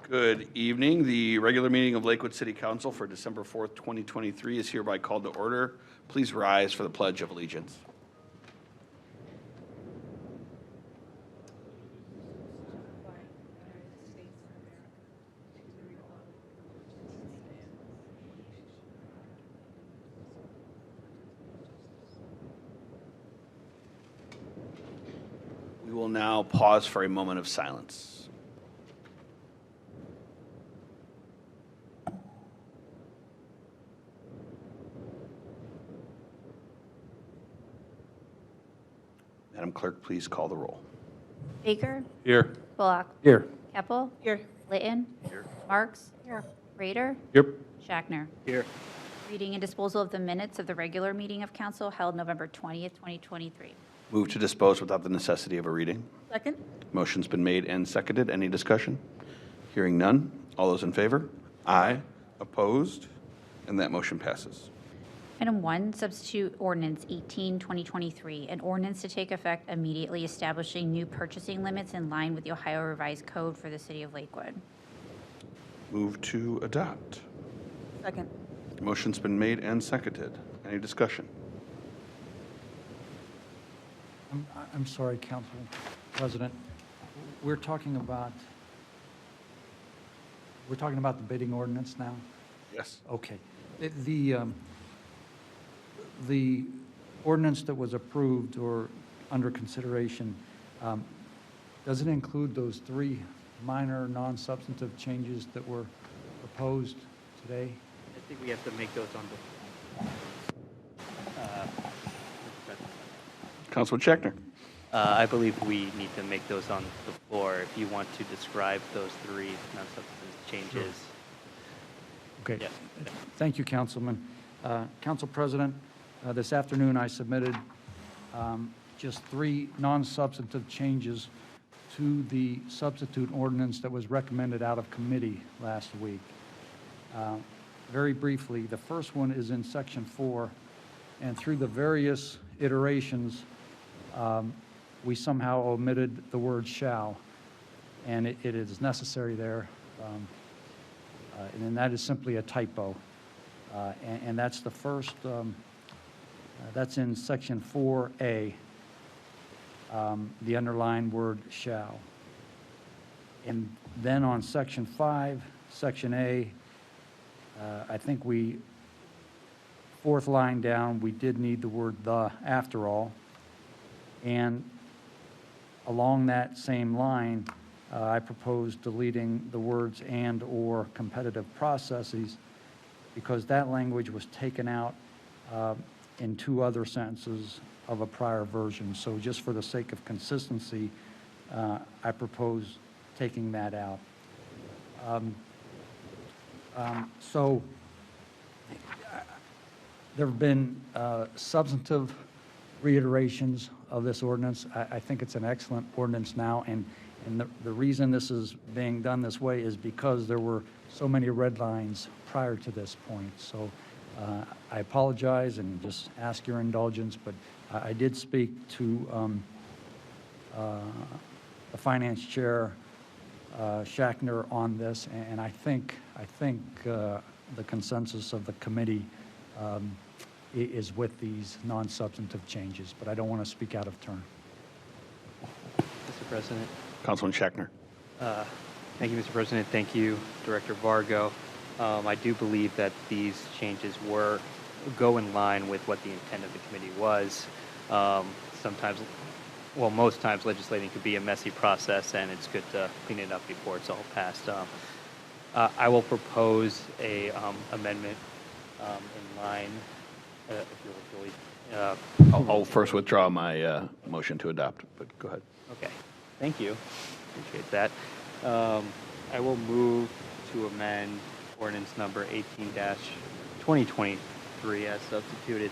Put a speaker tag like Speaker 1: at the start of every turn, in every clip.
Speaker 1: Good evening. The regular meeting of Lakewood City Council for December 4th, 2023 is hereby called to order. Please rise for the Pledge of Allegiance. We will now pause for a moment of silence. Madam Clerk, please call the roll.
Speaker 2: Baker.
Speaker 1: Here.
Speaker 2: Bullock.
Speaker 3: Here.
Speaker 2: Keppel. Here. Litton.
Speaker 1: Here.
Speaker 2: Marks. Here. Rader.
Speaker 3: Yep.
Speaker 2: Shackner.
Speaker 1: Here.
Speaker 2: Reading and disposal of the minutes of the regular meeting of council held November 20th, 2023.
Speaker 1: Move to dispose without the necessity of a reading.
Speaker 2: Second.
Speaker 1: Motion's been made and seconded. Any discussion? Hearing none. All those in favor? Aye. Opposed? And that motion passes.
Speaker 2: Item 1, substitute ordinance 18, 2023, an ordinance to take effect immediately establishing new purchasing limits in line with the Ohio Revised Code for the city of Lakewood.
Speaker 1: Move to adopt.
Speaker 2: Second.
Speaker 1: Motion's been made and seconded. Any discussion?
Speaker 3: I'm sorry, Council President. We're talking about the bidding ordinance now?
Speaker 1: Yes.
Speaker 3: Okay. The ordinance that was approved or under consideration, does it include those three minor non-substantive changes that were proposed today?
Speaker 4: I think we have to make those on
Speaker 1: Councilman Scheckner.
Speaker 4: I believe we need to make those on the floor. If you want to describe those three non-substantive changes.
Speaker 3: Okay.
Speaker 4: Yes.
Speaker 3: Thank you, Councilman. Council President, this afternoon I submitted just three non-substantive changes to the substitute ordinance that was recommended out of committee last week. Very briefly, the first one is in Section 4, and through the various iterations, we somehow omitted the word shall, and it is necessary there, and that is simply a typo. And that's the first, that's in Section 4A, the underlined word shall. And then on Section 5, Section A, I think fourth line down, we did need the word the after all. And along that same line, I proposed deleting the words and or competitive processes because that language was taken out in two other sentences of a prior version. So just for the sake of consistency, I propose taking that out. So there have been substantive reiterations of this ordinance. I think it's an excellent ordinance now, and the reason this is being done this way is because there were so many red lines prior to this point. So I apologize and just ask your indulgence, but I did speak to the finance chair, Shackner, on this, and I think the consensus of the committee is with these non-substantive changes, but I don't want to speak out of turn.
Speaker 4: Mr. President.
Speaker 1: Councilman Scheckner.
Speaker 4: Thank you, Mr. President. Thank you, Director Vargo. I do believe that these changes go in line with what the intent of the committee was. Sometimes, well, most times legislating could be a messy process, and it's good to clean it up before it's all passed. I will propose a amendment in line. If you'll really,
Speaker 1: I'll first withdraw my motion to adopt, but go ahead.
Speaker 4: okay. Thank you. Appreciate that. I will move to amend ordinance number 18-2023 as substituted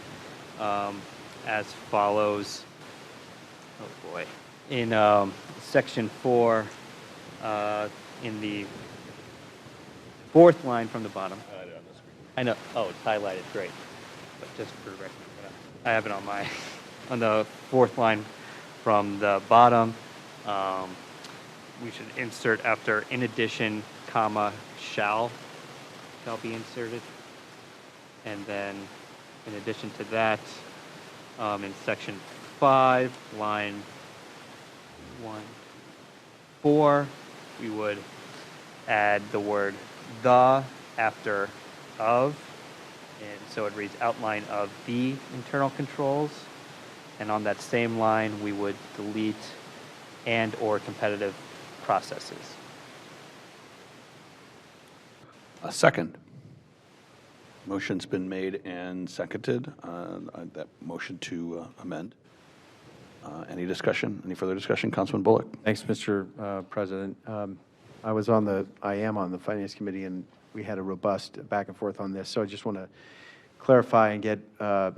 Speaker 4: as follows. Oh boy. In section 4, in the fourth line from the bottom. I know. Oh, it's highlighted. Great. But just for record, I have it on the fourth line from the bottom. we should insert after in addition, comma, shall be inserted. And then in addition to that, in section 5, line 4, we would add the word the after of, and so it reads outline of the internal controls. And on that same line, we would delete and or competitive processes.
Speaker 1: A second. Motion's been made and seconded. That motion to amend. Any discussion? Any further discussion? Councilman Bullock?
Speaker 5: Thanks, Mr. President. I am on the Finance Committee, and we had a robust back and forth on this, so I just want to clarify and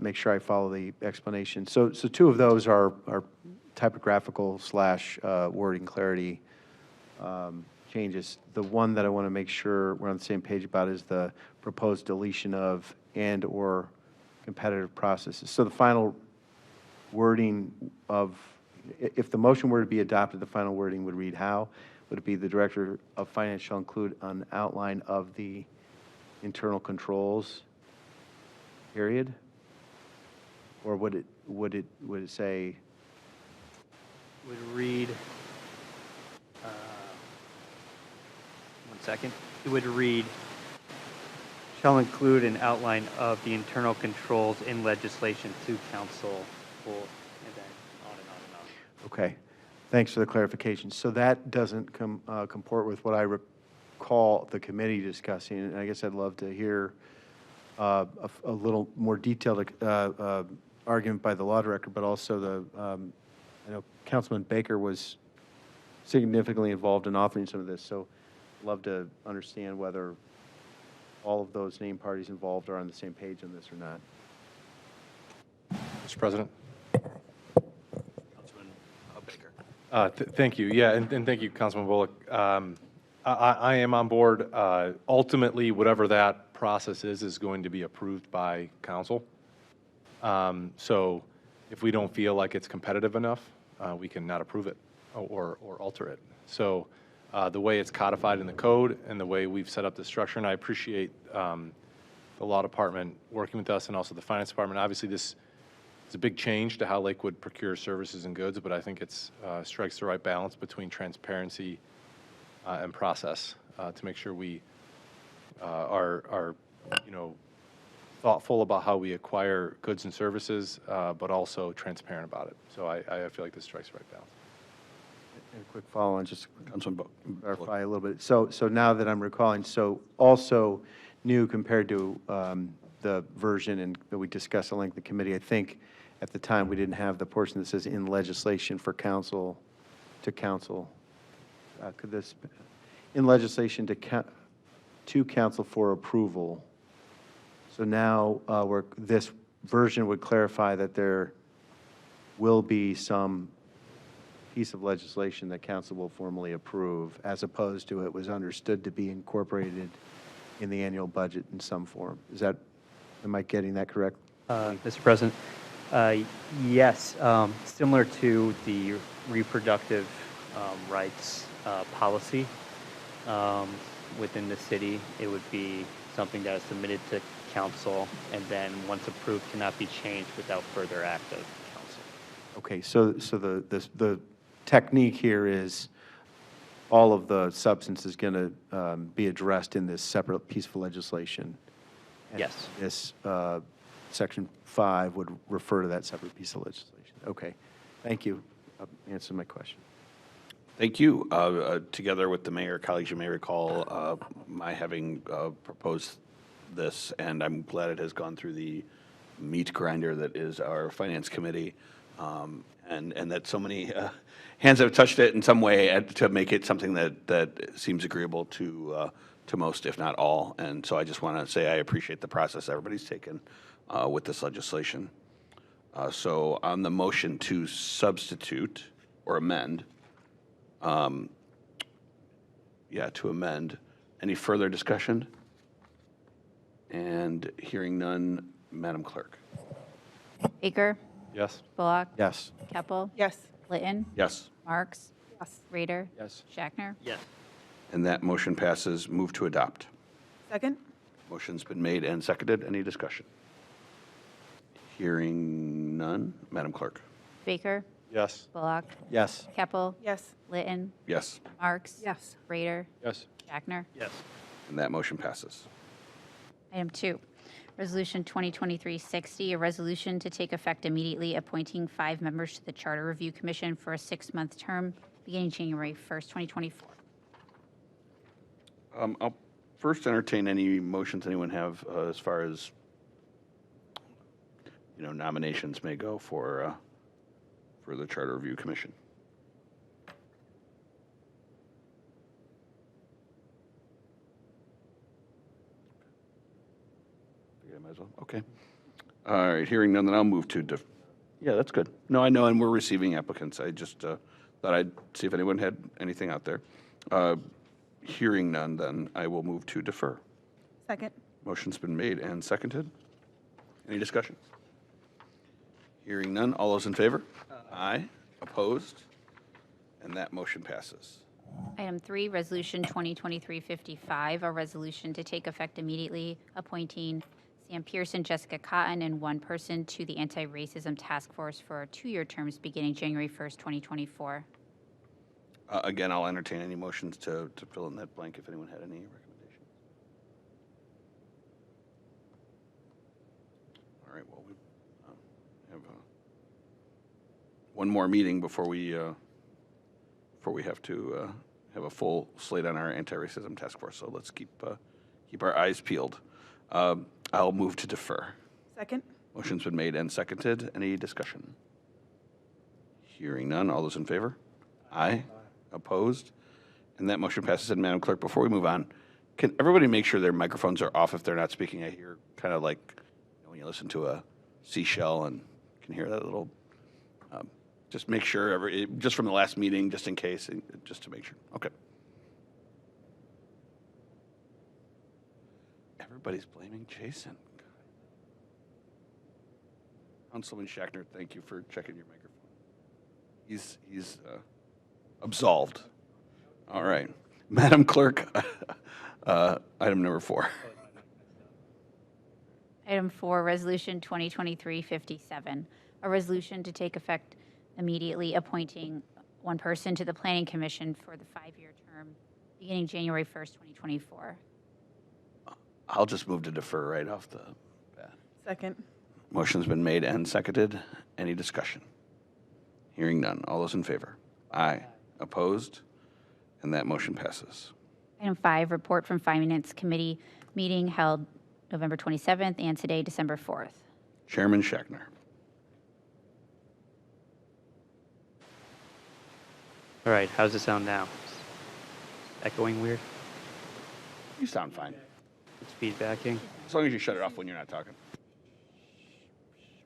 Speaker 5: make sure I follow the explanation. So two of those are typographical / wording clarity changes. The one that I want to make sure we're on the same page about is the proposed deletion of and or competitive processes. So the final wording of, if the motion were to be adopted, the final wording would read how? Would it be the Director of Finance shall include an outline of the internal controls, period? Or would it say?
Speaker 4: Would read, one second, it would read, shall include an outline of the internal controls in legislation to council, and then on and on and on.
Speaker 5: Okay, thanks for the clarification. So that doesn't comport with what I recall the committee discussing, and I guess I'd love to hear a little more detailed argument by the law director, but also I know Councilman Baker was significantly involved in authoring some of this, so I'd love to understand whether all of those named parties involved are on the same page on this or not.
Speaker 6: Mr. President.
Speaker 1: Councilman Baker.
Speaker 6: Thank you. Yeah, and thank you, Councilman Bullock. I am on board. Ultimately, whatever that process is going to be approved by council. So if we don't feel like it's competitive enough, we can not approve it or alter it. So the way it's codified in the code and the way we've set up the structure, and I appreciate the law department working with us and also the finance department. Obviously, this is a big change to how Lakewood procures services and goods, but I think it's strikes the right balance between transparency and process to make sure we are thoughtful about how we acquire goods and services, but also transparent about it. So I feel like this strikes the right balance.
Speaker 5: And a quick follow-on, just
Speaker 1: Councilman Bullock.
Speaker 5: clarify a little bit. So now that I'm recalling, so also new compared to the version that we discussed at length in the committee, I think at the time we didn't have the portion that says in legislation for council to council. Could this, in legislation to council for approval. So now this version would clarify that there will be some piece of legislation that council will formally approve, as opposed to it was understood to be incorporated in the annual budget in some form. Am I getting that correct?
Speaker 4: Mr. President, yes, similar to the reproductive rights policy within the city, it would be something that is submitted to council and then once approved cannot be changed without further act of council.
Speaker 5: Okay, so the technique here is all of the substance is going to be addressed in this separate piece of legislation. And
Speaker 4: Yes.
Speaker 5: This section 5 would refer to that separate piece of legislation. Okay, thank you. Answered my question.
Speaker 1: Thank you. Together with the mayor, colleagues, you may recall my having proposed this, and I'm glad it has gone through the meat grinder that is our finance committee, and that so many hands have touched it in some way to make it something that seems agreeable to most, if not all. And so I just want to say I appreciate the process everybody's taken with this legislation. So on the motion to substitute or amend, to amend. Any further discussion? And hearing none, Madam Clerk.
Speaker 2: Baker,
Speaker 6: Yes.
Speaker 2: Bullock,
Speaker 5: Yes.
Speaker 2: Keppel,
Speaker 7: Yes.
Speaker 2: Litton,
Speaker 1: Yes.
Speaker 2: Marks,
Speaker 7: Yes.
Speaker 2: Rader?
Speaker 5: Yes.
Speaker 2: Shackner?
Speaker 4: Yes.
Speaker 1: And that motion passes. Move to adopt.
Speaker 7: Second?
Speaker 1: Motion's been made and seconded. Any discussion? Hearing none. Madam Clerk?
Speaker 2: Baker?
Speaker 6: Yes.
Speaker 2: Bullock?
Speaker 5: Yes.
Speaker 2: Keppel?
Speaker 7: Yes.
Speaker 2: Litton?
Speaker 1: Yes.
Speaker 2: Marks?
Speaker 7: Yes.
Speaker 2: Rader?
Speaker 6: Yes.
Speaker 2: Shackner?
Speaker 4: Yes.
Speaker 1: And that motion passes.
Speaker 2: Item 2, Resolution 2023-60, a resolution to take effect immediately appointing 5 members to the Charter Review Commission for a 6-month term beginning January 1st, 2024.
Speaker 1: I'll first entertain any motions anyone have as far as, nominations may go for the Charter Review Commission. I might as well. Okay. All right, hearing none, then I'll move to yeah, that's good. No, I know, and we're receiving applicants. I just thought I'd see if anyone had anything out there. Hearing none, then I will move to defer.
Speaker 7: Second?
Speaker 1: Motion's been made and seconded. Any discussion? Hearing none. All those in favor? Aye. Opposed? And that motion passes.
Speaker 2: Item 3, Resolution 2023-55, a resolution to take effect immediately appointing Sam Pearson, Jessica Cotton, and 1 person to the Anti-Racism Task Force for 2-year terms beginning January 1st, 2024.
Speaker 1: Again, I'll entertain any motions to fill in that blank if anyone had any recommendations. All right, well, we have one more meeting before we have to have a full slate on our anti-racism task force, so let's keep our eyes peeled. I'll move to defer.
Speaker 7: Second?
Speaker 1: Motion's been made and seconded. Any discussion? Hearing none. All those in favor? Aye. Opposed? And that motion passes. And Madam Clerk, before we move on, can everybody make sure their microphones are off if they're not speaking? I hear kind of like when you listen to a seashell and you can hear that little. Just make sure, just from the last meeting, just in case, just to make sure. Okay. Everybody's blaming Jason. Councilman Shackner, thank you for checking your microphone. He's absolved. All right. Madam Clerk, item number 4.
Speaker 2: Item 4, Resolution 2023-57, a resolution to take effect immediately appointing 1 person to the Planning Commission for the 5-year term beginning January 1st, 2024.
Speaker 1: I'll just move to defer right off the bat.
Speaker 7: Second?
Speaker 1: Motion's been made and seconded. Any discussion? Hearing none. All those in favor? Aye. Opposed? And that motion passes.
Speaker 2: Item 5, report from Finance Committee meeting held November 27th and today, December 4th.
Speaker 1: Chairman Shackner.
Speaker 4: All right, how's it sound now? Echoing weird?
Speaker 1: You sound fine.
Speaker 4: It's feedbacking?
Speaker 1: As long as you shut it off when you're not talking.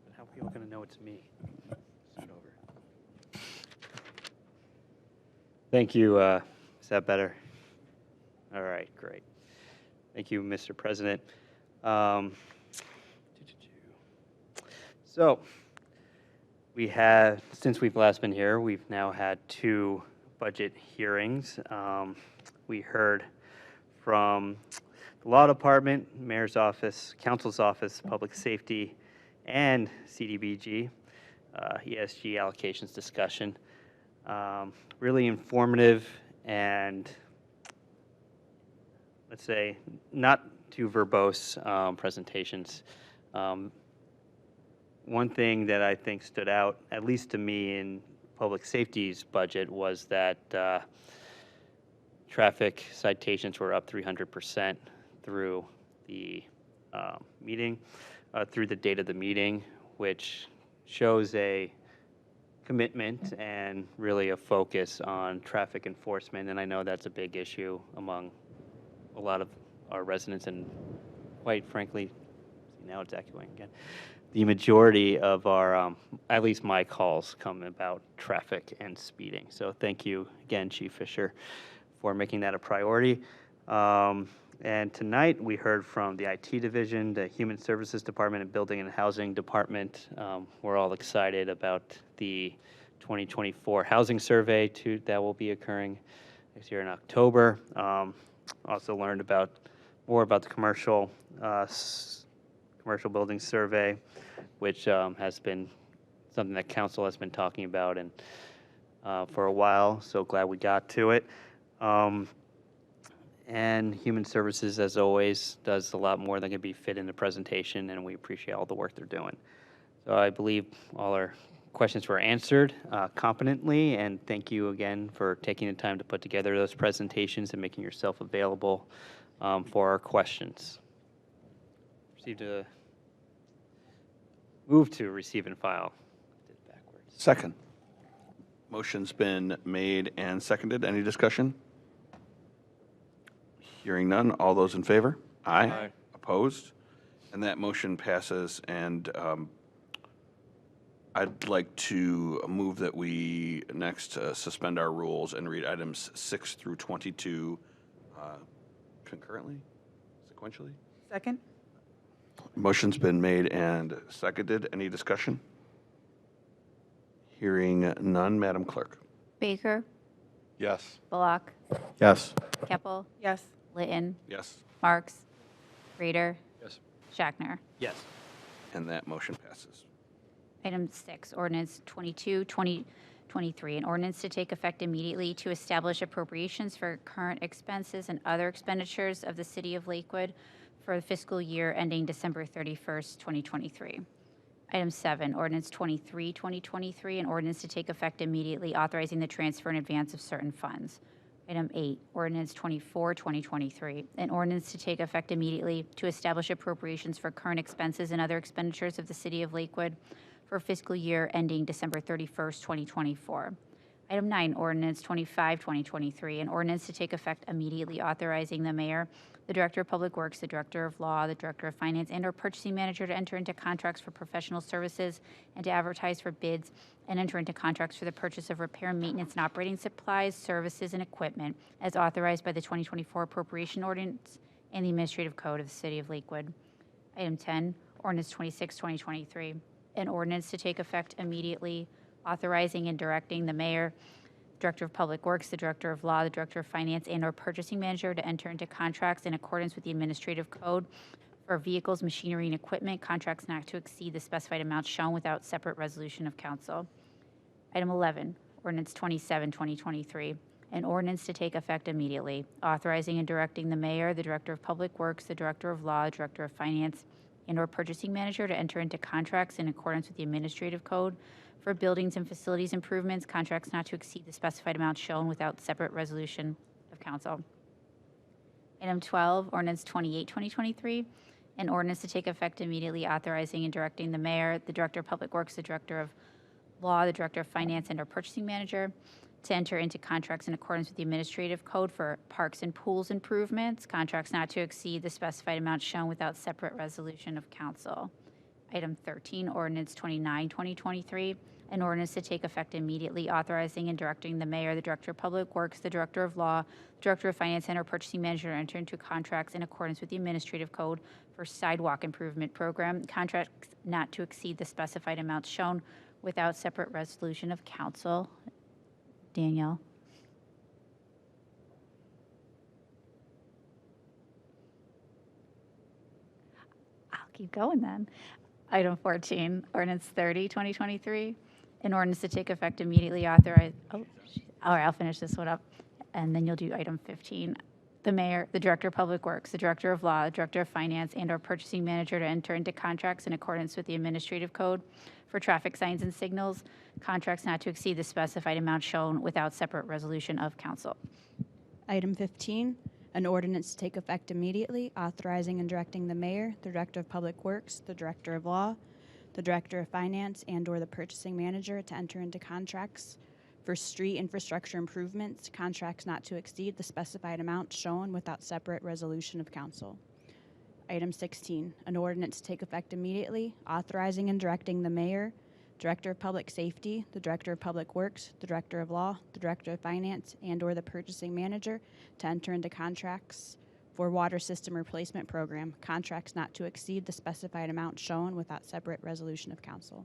Speaker 4: But how are people going to know it's me? Start over. Thank you. Is that better? All right, great. Thank you, Mr. President. So, since we've last been here, we've now had 2 budget hearings. We heard from the Law Department, Mayor's Office, Council's Office, Public Safety, and CDBG, ESG allocations discussion. Really informative and, let's say, not too verbose presentations. One thing that I think stood out, at least to me, in public safety's budget was that traffic citations were up 300% through the meeting, through the date of the meeting, which shows a commitment and really a focus on traffic enforcement. And I know that's a big issue among a lot of our residents, and quite frankly, now it's echoing again. The majority of our, at least my calls, come about traffic and speeding. So thank you again, Chief Fisher, for making that a priority. And tonight we heard from the IT division, the Human Services Department, and Building and Housing Department. We're all excited about the 2024 housing survey that will be occurring next year in October. Also learned more about the commercial building survey, which has been something that council has been talking about and for a while. So glad we got to it. And Human Services, as always, does a lot more than can be fit in the presentation, and we appreciate all the work they're doing. So I believe all our questions were answered competently, and thank you again for taking the time to put together those presentations and making yourself available for our questions. Move to receive and file. Did it backwards.
Speaker 1: Second. Motion's been made and seconded. Any discussion? Hearing none. All those in favor? Aye.
Speaker 6: Aye.
Speaker 1: Opposed? And that motion passes, and I'd like to move that we next suspend our rules and read items 6 through 22 concurrently, sequentially.
Speaker 7: Second?
Speaker 1: Motion's been made and seconded. Any discussion? Hearing none. Madam Clerk.
Speaker 2: Baker,
Speaker 6: Yes.
Speaker 2: Bullock,
Speaker 5: Yes.
Speaker 2: Keppel,
Speaker 7: Yes.
Speaker 2: Litton,
Speaker 1: Yes.
Speaker 2: Marks, Rader,
Speaker 6: Yes.
Speaker 2: Shackner.
Speaker 4: Yes.
Speaker 1: And that motion passes.
Speaker 2: Item 6, ordinance 22, 2023, an ordinance to take effect immediately to establish appropriations for current expenses and other expenditures of the city of Lakewood for the fiscal year ending December 31st, 2023. Item 7, ordinance 23, 2023, an ordinance to take effect immediately authorizing the transfer in advance of certain funds. Item 8, ordinance 24, 2023, an ordinance to take effect immediately to establish appropriations for current expenses and other expenditures of the city of Lakewood for fiscal year ending December 31st, 2024. Item 9, ordinance 25, 2023, an ordinance to take effect immediately authorizing the mayor, the director of public works, the director of law, the director of finance, and/or purchasing manager to enter into contracts for professional services and to advertise for bids and enter into contracts for the purchase of repair, maintenance, and operating supplies, services, and equipment as authorized by the 2024 appropriation ordinance and the administrative code of the city of Lakewood. Item 10, ordinance 26, 2023, an ordinance to take effect immediately authorizing and directing the mayor, director of public works, the director of law, the director of finance, and/or purchasing manager to enter into contracts in accordance with the administrative code for vehicles, machinery, and equipment, contracts not to exceed the specified amount shown without separate resolution of council. Item 11, ordinance 27, 2023, an ordinance to take effect immediately, authorizing and directing the mayor, the director of public works, the director of law, the director of finance, and/or purchasing manager to enter into contracts in accordance with the administrative code for buildings and facilities improvements, contracts not to exceed the specified amount shown without separate resolution of council. Item 12, ordinance 28, 2023, an ordinance to take effect immediately authorizing and directing the mayor, the director of public works, the director of law, the director of finance, and/or purchasing manager to enter into contracts in accordance with the administrative code for parks and pools improvements, contracts not to exceed the specified amount shown without separate resolution of council. Item 13, ordinance 29, 2023, an ordinance to take effect immediately authorizing and directing the mayor, the director of public works, the director of law, the director of finance, and/or purchasing manager to enter into contracts in accordance with the administrative code for sidewalk improvement program, contracts not to exceed the specified amounts shown without separate resolution of council. Danielle. I'll keep going then. Item 14, ordinance 30, 2023, an ordinance to take effect immediately authorize, all right, I'll finish this one up, and then you'll do item 15. The mayor, the director of public works, the director of law, the director of finance, and/or purchasing manager to enter into contracts in accordance with the administrative code for traffic signs and signals, contracts not to exceed the specified amount shown without separate resolution of council.
Speaker 8: Item 15, an ordinance to take effect immediately, authorizing and directing the mayor, the director of public works, the director of law, the director of finance, and/or the purchasing manager to enter into contracts for street infrastructure improvements, contracts not to exceed the specified amount shown without separate resolution of council. Item 16, an ordinance to take effect immediately, authorizing and directing the mayor, director of public safety, the director of public works, the director of law, the director of finance, and/or the purchasing manager to enter into contracts for water system replacement program, contracts not to exceed the specified amount shown without separate resolution of council.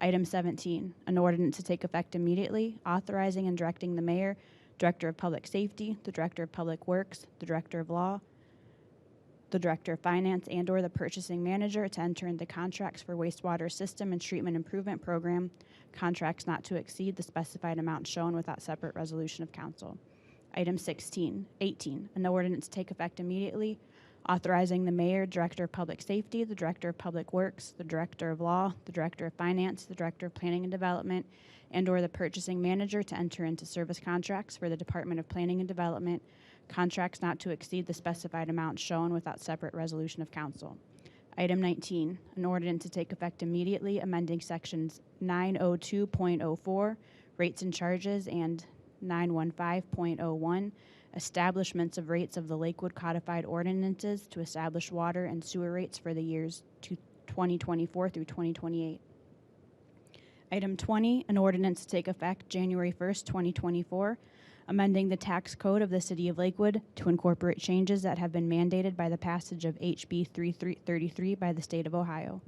Speaker 8: Item 17, an ordinance to take effect immediately, authorizing and directing the mayor, director of public safety, the director of public works, the director of law, the director of finance, and/or the purchasing manager to enter into contracts for wastewater system and treatment improvement program, contracts not to exceed the specified amount shown without separate resolution of council. Item 18, an ordinance to take effect immediately, authorizing the mayor, director of public safety, the director of public works, the director of law, the director of finance, the director of planning and development, and/or the purchasing manager to enter into service contracts for the Department of Planning and Development, contracts not to exceed the specified amount shown without separate resolution of council. Item 19, an ordinance to take effect immediately, amending sections 902.04, rates and charges, and 915.01, establishments of rates of the Lakewood Codified Ordinances to establish water and sewer rates for the years 2024 through 2028. Item 20, an ordinance to take effect January 1st, 2024, amending the tax code of the City of Lakewood to incorporate changes that have been mandated by the passage of HB 3333 by the State of Ohio.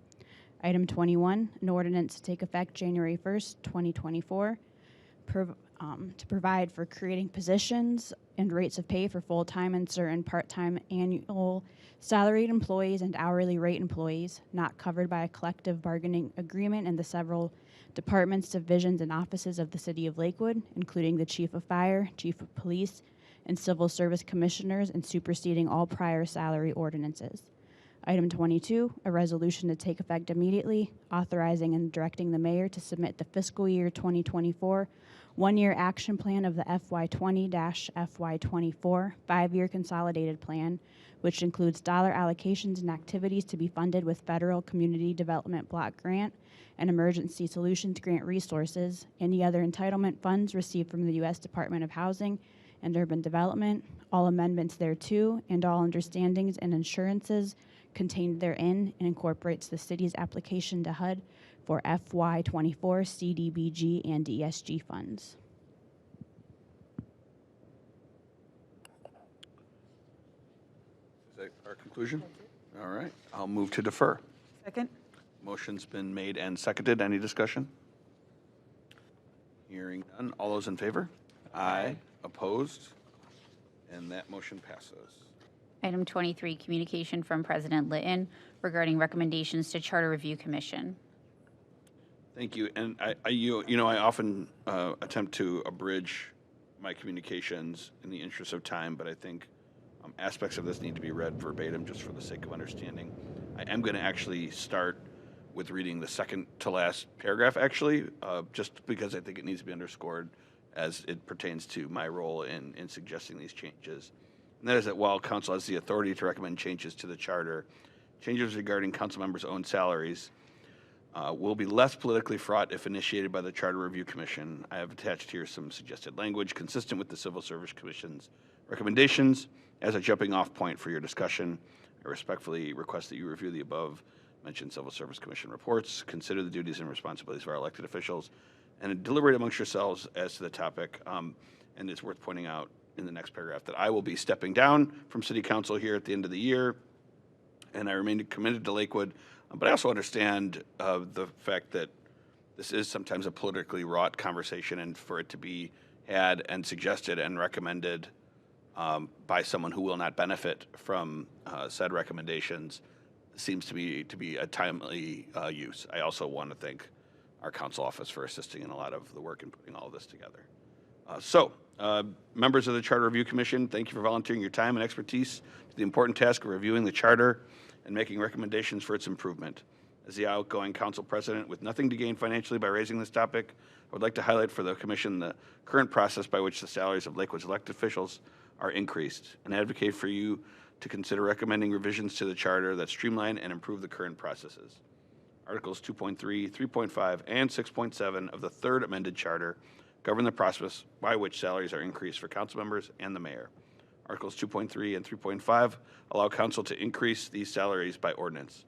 Speaker 8: Item 21, an ordinance to take effect January 1st, 2024, to provide for creating positions and rates of pay for full-time and certain part-time annual salaried employees and hourly rate employees not covered by a collective bargaining agreement in the several departments, divisions, and offices of the City of Lakewood, including the Chief of Fire, Chief of Police, and Civil Service Commissioners, and superseding all prior salary ordinances. Item 22, a resolution to take effect immediately, authorizing and directing the mayor to submit the fiscal year 2024 one-year action plan of the FY20-FY24 five-year consolidated plan, which includes dollar allocations and activities to be funded with federal community development block grant and emergency solutions grant resources, any other entitlement funds received from the U.S. Department of Housing and Urban Development, all amendments thereto, and all understandings and insurances contained therein, and incorporates the city's application to HUD for FY24 CDBG and ESG funds.
Speaker 1: Is that our conclusion? All right, I'll move to defer.
Speaker 7: Second.
Speaker 1: Motion's been made and seconded. Any discussion? Hearing none. All those in favor? Aye. Opposed? And that motion passes.
Speaker 2: Item 23, communication from President Litton regarding recommendations to Charter Review Commission.
Speaker 1: Thank you. And I often attempt to abridge my communications in the interest of time, but I think aspects of this need to be read verbatim just for the sake of understanding. I am going to actually start with reading the second to last paragraph, actually, just because I think it needs to be underscored as it pertains to my role in suggesting these changes. And that is that while council has the authority to recommend changes to the charter, changes regarding council members' own salaries will be less politically fraught if initiated by the Charter Review Commission. I have attached here some suggested language consistent with the Civil Service Commission's recommendations as a jumping off point for your discussion. I respectfully request that you review the above mentioned Civil Service Commission reports, consider the duties and responsibilities of our elected officials, and deliberate amongst yourselves as to the topic. And it's worth pointing out in the next paragraph that I will be stepping down from City Council here at the end of the year, and I remain committed to Lakewood. But I also understand the fact that this is sometimes a politically wrought conversation, and for it to be had and suggested and recommended by someone who will not benefit from said recommendations seems to be a timely use. I also want to thank our council office for assisting in a lot of the work in putting all of this together. Members of the Charter Review Commission, thank you for volunteering your time and expertise to the important task of reviewing the charter and making recommendations for its improvement. As the outgoing council president with nothing to gain financially by raising this topic, I would like to highlight for the commission the current process by which the salaries of Lakewood's elected officials are increased, and advocate for you to consider recommending revisions to the charter that streamline and improve the current processes. Articles 2.3, 3.5, and 6.7 of the third amended charter govern the process by which salaries are increased for council members and the mayor. Articles 2.3 and 3.5 allow council to increase these salaries by ordinance.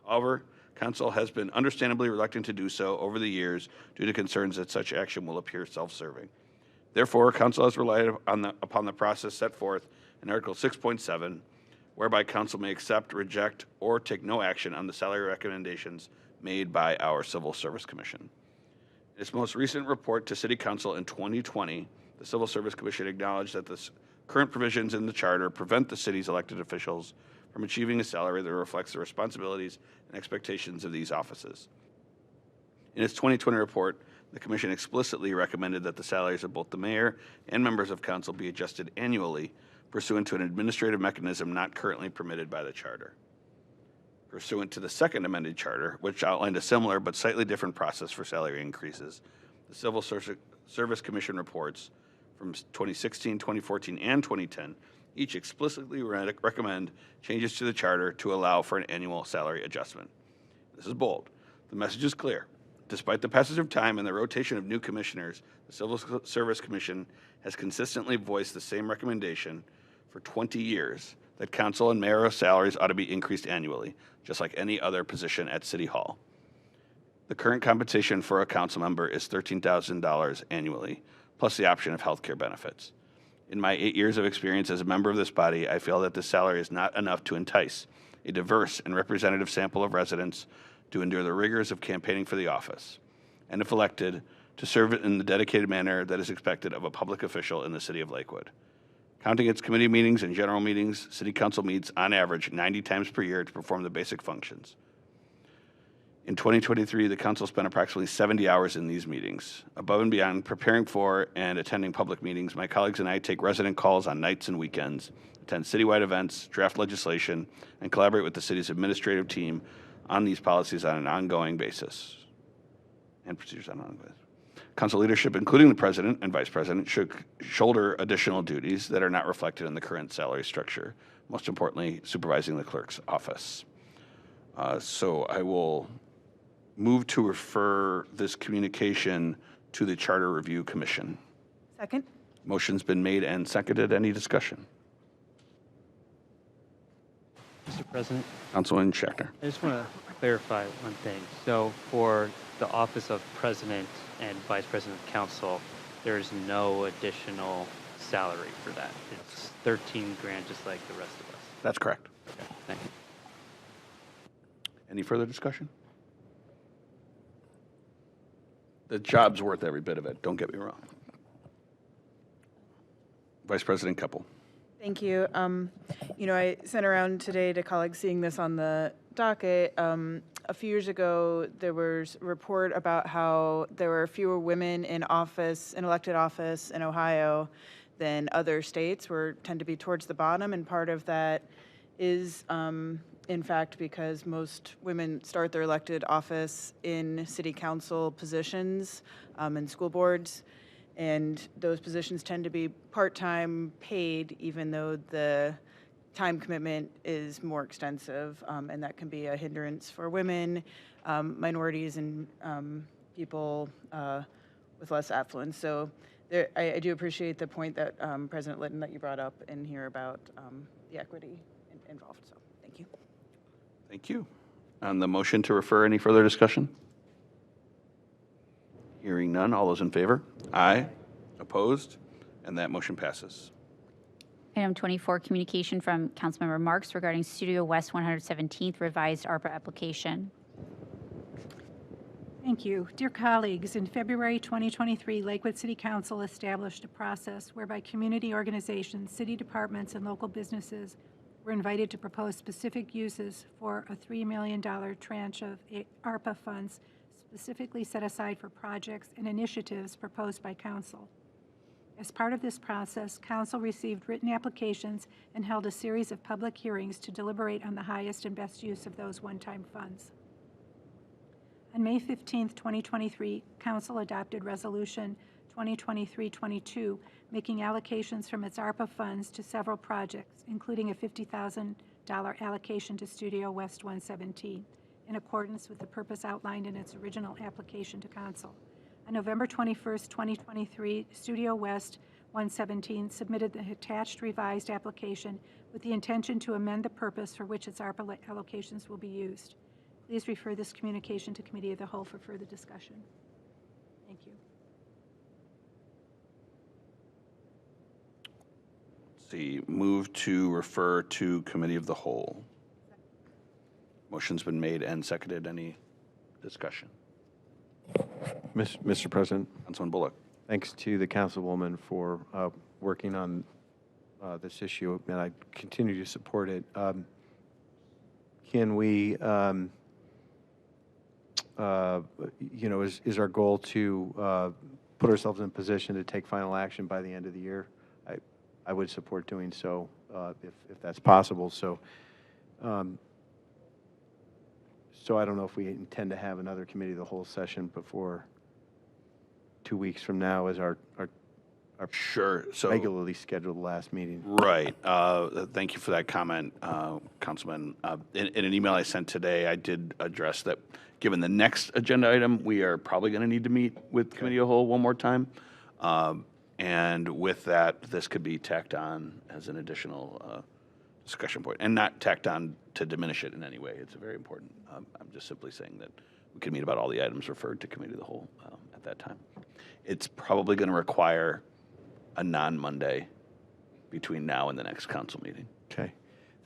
Speaker 1: However, council has been understandably reluctant to do so over the years due to concerns that such action will appear self-serving. Therefore, council has relied upon the process set forth in Article 6.7, whereby council may accept, reject, or take no action on the salary recommendations made by our Civil Service Commission. In its most recent report to City Council in 2020, the Civil Service Commission acknowledged that the current provisions in the charter prevent the city's elected officials from achieving a salary that reflects the responsibilities and expectations of these offices. In its 2020 report, the Commission explicitly recommended that the salaries of both the mayor and members of council be adjusted annually pursuant to an administrative mechanism not currently permitted by the charter. Pursuant to the second amended charter, which outlined a similar but slightly different process for salary increases, the Civil Service Commission reports from 2016, 2014, and 2010 each explicitly recommend changes to the charter to allow for an annual salary adjustment. This is bold. The message is clear. Despite the passage of time and the rotation of new commissioners, the Civil Service Commission has consistently voiced the same recommendation for 20 years that council and mayoral salaries ought to be increased annually, just like any other position at City Hall. The current compensation for a council member is $13,000 annually, plus the option of health care benefits. In my 8 years of experience as a member of this body, I feel that this salary is not enough to entice a diverse and representative sample of residents to endure the rigors of campaigning for the office, and if elected, to serve in the dedicated manner that is expected of a public official in the city of Lakewood. Counting its committee meetings and general meetings, City Council meets on average 90 times per year to perform the basic functions. In 2023, the council spent approximately 70 hours in these meetings. Above and beyond preparing for and attending public meetings, my colleagues and I take resident calls on nights and weekends, attend citywide events, draft legislation, and collaborate with the city's administrative team on these policies on an ongoing basis and procedures on an ongoing basis. Council leadership, including the president and vice president, should shoulder additional duties that are not reflected in the current salary structure, most importantly, supervising the clerk's office. So I will move to refer this communication to the Charter Review Commission.
Speaker 7: Second.
Speaker 1: Motion's been made and seconded. Any discussion?
Speaker 4: Mr. President,
Speaker 1: Councilman Schachter.
Speaker 4: I just want to clarify one thing. So for the office of president and vice president of council, there is no additional salary for that. It's 13 grand, just like the rest of us.
Speaker 1: That's correct.
Speaker 4: Okay, thank you.
Speaker 1: Any further discussion? The job's worth every bit of it, don't get me wrong. Vice President Keppel.
Speaker 7: Thank you. I sent around today to colleagues seeing this on the docket. A few years ago, there was a report about how there were fewer women in elected office in Ohio than other states, tend to be towards the bottom, and part of that is, in fact, because most women start their elected office in city council positions and school boards. And those positions tend to be part-time paid, even though the time commitment is more extensive, and that can be a hindrance for women, minorities, and people with less affluence. So I do appreciate the point that President Litton that you brought up in here about the equity involved. So thank you.
Speaker 1: Thank you. On the motion to refer, any further discussion? Hearing none, all those in favor? Aye. Opposed? And that motion passes.
Speaker 2: Item 24, communication from Councilmember Marks regarding Studio West 117th revised ARPA application.
Speaker 9: Thank you. Dear colleagues, in February 2023, Lakewood City Council established a process whereby community organizations, city departments, and local businesses were invited to propose specific uses for a $3 million tranche of ARPA funds specifically set aside for projects and initiatives proposed by Council. As part of this process, Council received written applications and held a series of public hearings to deliberate on the highest and best use of those one-time funds. On May 15, 2023, Council adopted Resolution 2023-22, making allocations from its ARPA funds to several projects, including a $50,000 allocation to Studio West 117, in accordance with the purpose outlined in its original application to Council. On November 21, 2023, Studio West 117 submitted the attached revised application with the intention to amend the purpose for which its ARPA allocations will be used. Please refer this communication to Committee of the Whole for further discussion. Thank you.
Speaker 1: Let's see, move to refer to Committee of the Whole. Motion's been made and seconded. Any discussion?
Speaker 5: Mr. President,
Speaker 1: Councilman Bullock.
Speaker 5: thanks to the councilwoman for working on this issue, and I continue to support it. Can we, is our goal to put ourselves in position to take final action by the end of the year? I would support doing so if that's possible. So I don't know if we intend to have another committee of the whole session before 2 weeks from now as our
Speaker 1: Sure. So
Speaker 5: regularly scheduled last meeting.
Speaker 1: Right. Thank you for that comment, Councilman. In an email I sent today, I did address that, given the next agenda item, we are probably going to need to meet with Committee of the Whole one more time. And with that, this could be tacked on as an additional discussion point, and not tacked on to diminish it in any way. It's very important. I'm just simply saying that we can meet about all the items referred to Committee of the Whole at that time. It's probably going to require a non-Monday between now and the next council meeting.
Speaker 5: Okay.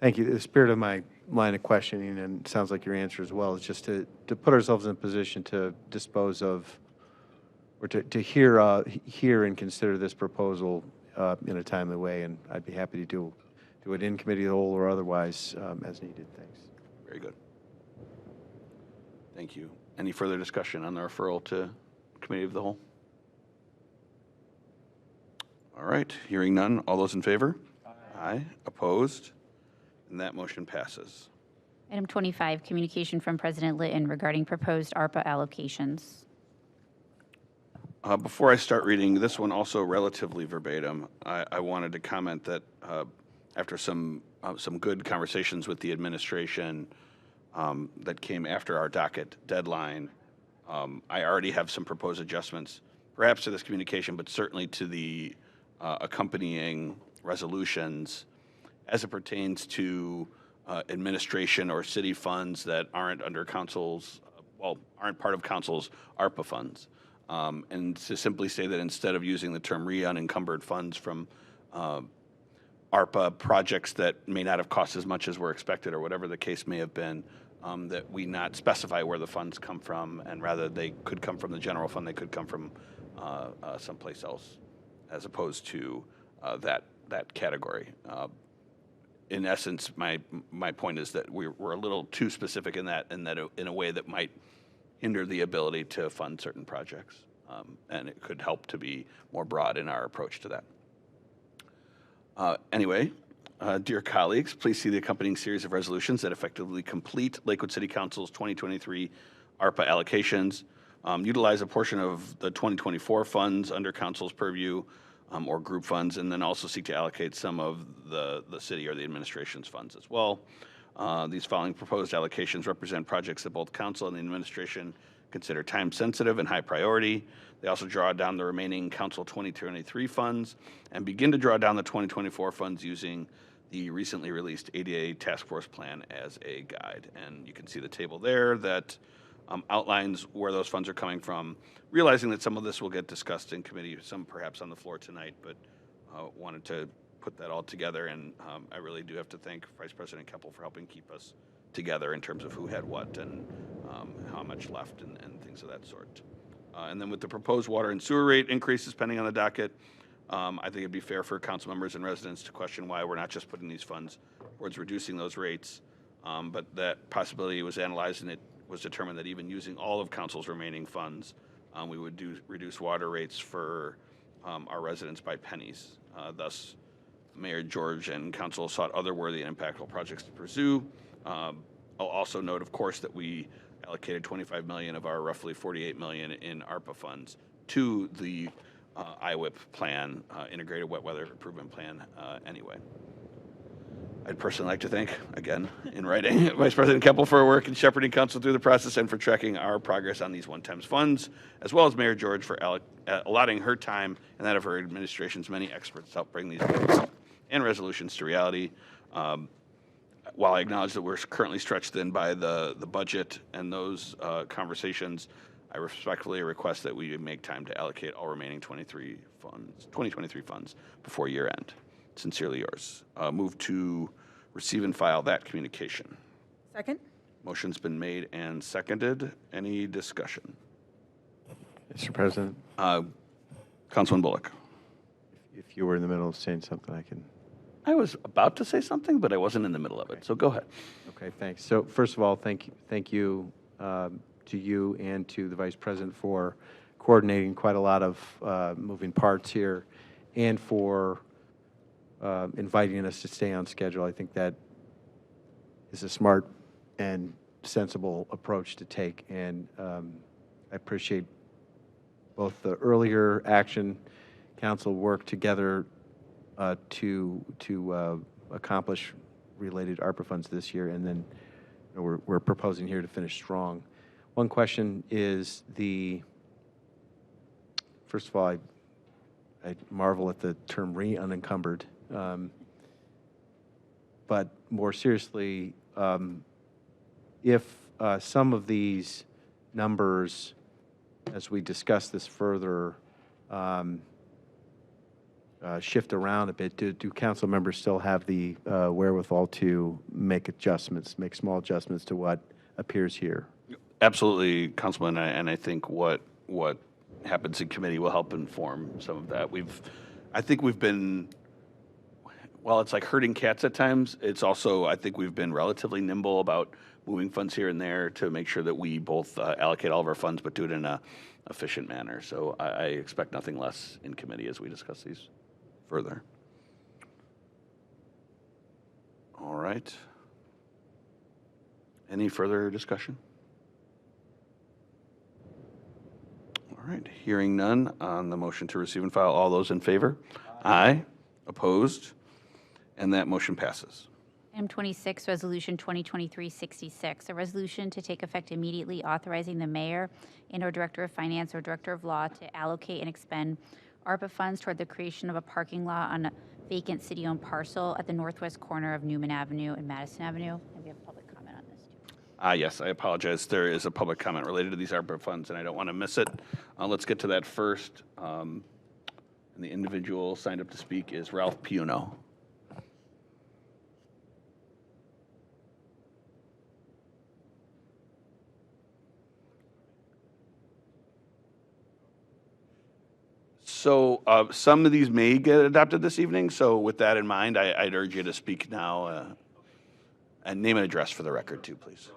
Speaker 5: Thank you. The spirit of my line of questioning, and it sounds like your answer as well, is just to put ourselves in a position to dispose of, or to hear and consider this proposal in a timely way, and I'd be happy to do it in Committee of the Whole or otherwise as needed. Thanks.
Speaker 1: Very good. Thank you. Any further discussion on the referral to Committee of the Whole? All right, hearing none. All those in favor? Aye. Opposed? And that motion passes.
Speaker 2: Item 25, communication from President Litton regarding proposed ARPA allocations.
Speaker 1: Before I start reading, this one also relatively verbatim, I wanted to comment that after some good conversations with the administration that came after our docket deadline, I already have some proposed adjustments, perhaps to this communication, but certainly to the accompanying resolutions as it pertains to administration or city funds that aren't under council's, aren't part of council's ARPA funds. And to simply say that instead of using the term re-unencumbered funds from ARPA projects that may not have cost as much as were expected or whatever the case may have been, that we not specify where the funds come from, and rather they could come from the general fund, they could come from someplace else, as opposed to that category. In essence, my point is that we're a little too specific in that in a way that might hinder the ability to fund certain projects, and it could help to be more broad in our approach to that. Anyway, dear colleagues, please see the accompanying series of resolutions that effectively complete Lakewood City Council's 2023 ARPA allocations, utilize a portion of the 2024 funds under council's purview or group funds, and then also seek to allocate some of the city or the administration's funds as well. These following proposed allocations represent projects that both council and the administration consider time-sensitive and high priority. They also draw down the remaining council 2023 funds and begin to draw down the 2024 funds using the recently released ADA Task Force Plan as a guide. And you can see the table there that outlines where those funds are coming from, realizing that some of this will get discussed in committee, some perhaps on the floor tonight, but wanted to put that all together. And I really do have to thank Vice President Keppel for helping keep us together in terms of who had what and how much left and things of that sort. And then with the proposed water and sewer rate increases pending on the docket, I think it'd be fair for council members and residents to question why we're not just putting these funds towards reducing those rates, but that possibility was analyzed, and it was determined that even using all of council's remaining funds, we would reduce water rates for our residents by pennies. Thus, Mayor George and council sought other worthy and impactful projects to pursue. I'll also note, of course, that we allocated $25 million of our roughly $48 million in ARPA funds to the IWIP plan, Integrated Wet Weather Improvement Plan, anyway. I'd personally like to thank, again, in writing, Vice President Keppel for her work in shepherding council through the process and for tracking our progress on these one-time funds, as well as Mayor George for allotting her time and that of her administration's many experts to help bring these bills and resolutions to reality. While I acknowledge that we're currently stretched thin by the budget and those conversations, I respectfully request that we make time to allocate all remaining 2023 funds before year end. Sincerely yours. Move to receive and file that communication.
Speaker 7: Second?
Speaker 1: Motion's been made and seconded. Any discussion?
Speaker 5: Mr. President,
Speaker 1: Councilman Bullock.
Speaker 5: if you were in the middle of saying something, I can.
Speaker 1: I was about to say something, but I wasn't in the middle of it, so go ahead.
Speaker 5: Okay, thanks. So first of all, thank you to you and to the Vice President for coordinating quite a lot of moving parts here and for inviting us to stay on schedule. I think that is a smart and sensible approach to take, and I appreciate both the earlier action council work together to accomplish related ARPA funds this year, and then we're proposing here to finish strong. One question is first of all, I marvel at the term re-unencumbered, but more seriously, if some of these numbers, as we discuss this further, shift around a bit, do council members still have the wherewithal to make small adjustments to what appears here?
Speaker 1: Absolutely, Councilman, and I think what happens in committee will help inform some of that. I think we've been, while it's like herding cats at times, it's also, I think we've been relatively nimble about moving funds here and there to make sure that we both allocate all of our funds, but do it in a efficient manner. So I expect nothing less in committee as we discuss these further. All right. Any further discussion? All right, hearing none on the motion to receive and file. All those in favor? Aye. Opposed? And that motion passes.
Speaker 2: Item 26, Resolution 2023-66, a resolution to take effect immediately authorizing the mayor and/or Director of Finance or Director of Law to allocate and expend ARPA funds toward the creation of a parking lot on a vacant city-owned parcel at the northwest corner of Newman Avenue and Madison Avenue. And we have public comment on this, too.
Speaker 1: Yes, I apologize. There is a public comment related to these ARPA funds, and I don't want to miss it. Let's get to that first. And the individual signed up to speak is Ralph Piuno. So some of these may get adopted this evening. So with that in mind, I'd urge you to speak now and name and address for the record too, please.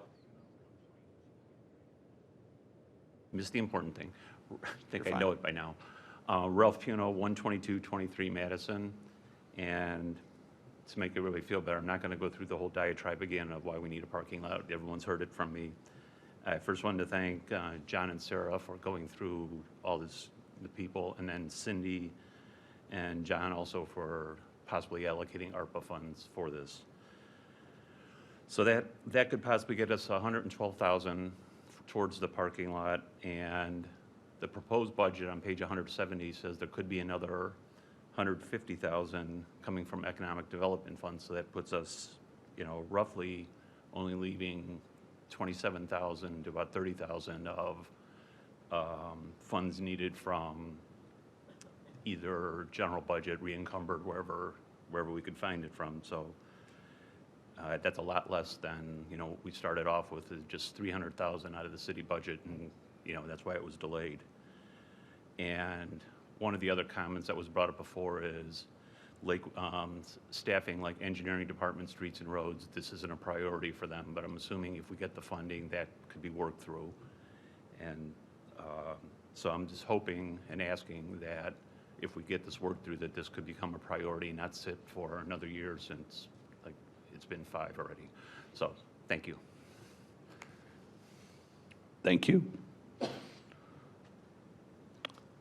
Speaker 10: Missed the important thing. I think
Speaker 1: You're
Speaker 10: I know it by now. Ralph Puno, 12223 Madison. And to make everybody feel better, I'm not going to go through the whole diatribe again of why we need a parking lot. Everyone's heard it from me. I first wanted to thank John and Sarah for going through all this, the people, and then Cindy and John also for possibly allocating ARPA funds for this. So that could possibly get us $112,000 towards the parking lot, and the proposed budget on page 170 says there could be another $150,000 coming from economic development funds. So that puts us, roughly only leaving $27,000 to about $30,000 of funds needed from either general budget, re-encumbered, wherever we could find it from. So that's a lot less than we started off with, is just $300,000 out of the city budget, and that's why it was delayed. And one of the other comments that was brought up before is staffing, like engineering department, streets and roads. This isn't a priority for them, but I'm assuming if we get the funding, that could be worked through. And so I'm just hoping and asking that if we get this work through, that this could become a priority, not sit for another year, since it's been 5 already. So thank you.
Speaker 1: Thank you.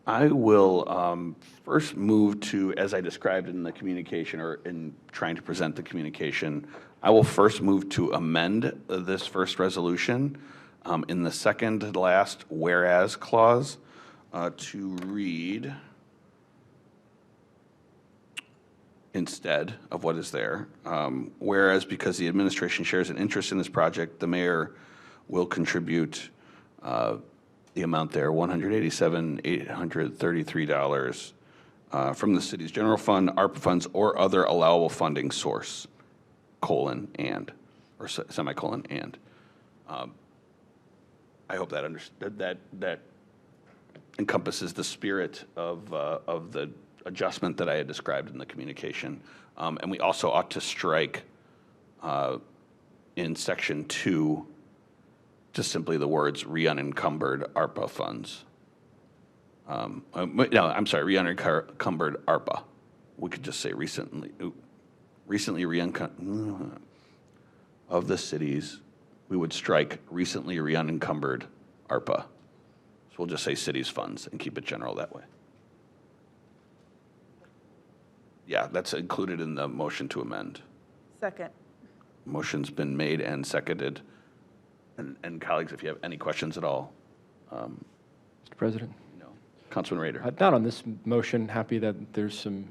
Speaker 1: I will first move to, as I described in the communication, or in trying to present the communication, I will first move to amend this first resolution in the second to last whereas clause to read, instead of what is there, whereas because the administration shares an interest in this project, the mayor will contribute the amount there, $187,833 from the city's general fund, ARPA funds, or other allowable funding source, semicolon, and. I hope that understood, that encompasses the spirit of the adjustment that I had described in the communication. And we also ought to strike in section 2, just simply the words re-unencumbered ARPA funds. No, I'm sorry, re-unencumbered ARPA. We could just say recently re-unencumbered of the cities, we would strike recently re-unencumbered ARPA. So we'll just say cities funds and keep it general that way. Yeah, that's included in the motion to amend.
Speaker 7: Second.
Speaker 1: Motion's been made and seconded. And colleagues, if you have any questions at all,
Speaker 11: Mr. President?
Speaker 1: Councilman Rader.
Speaker 11: Not on this motion. Happy that there's some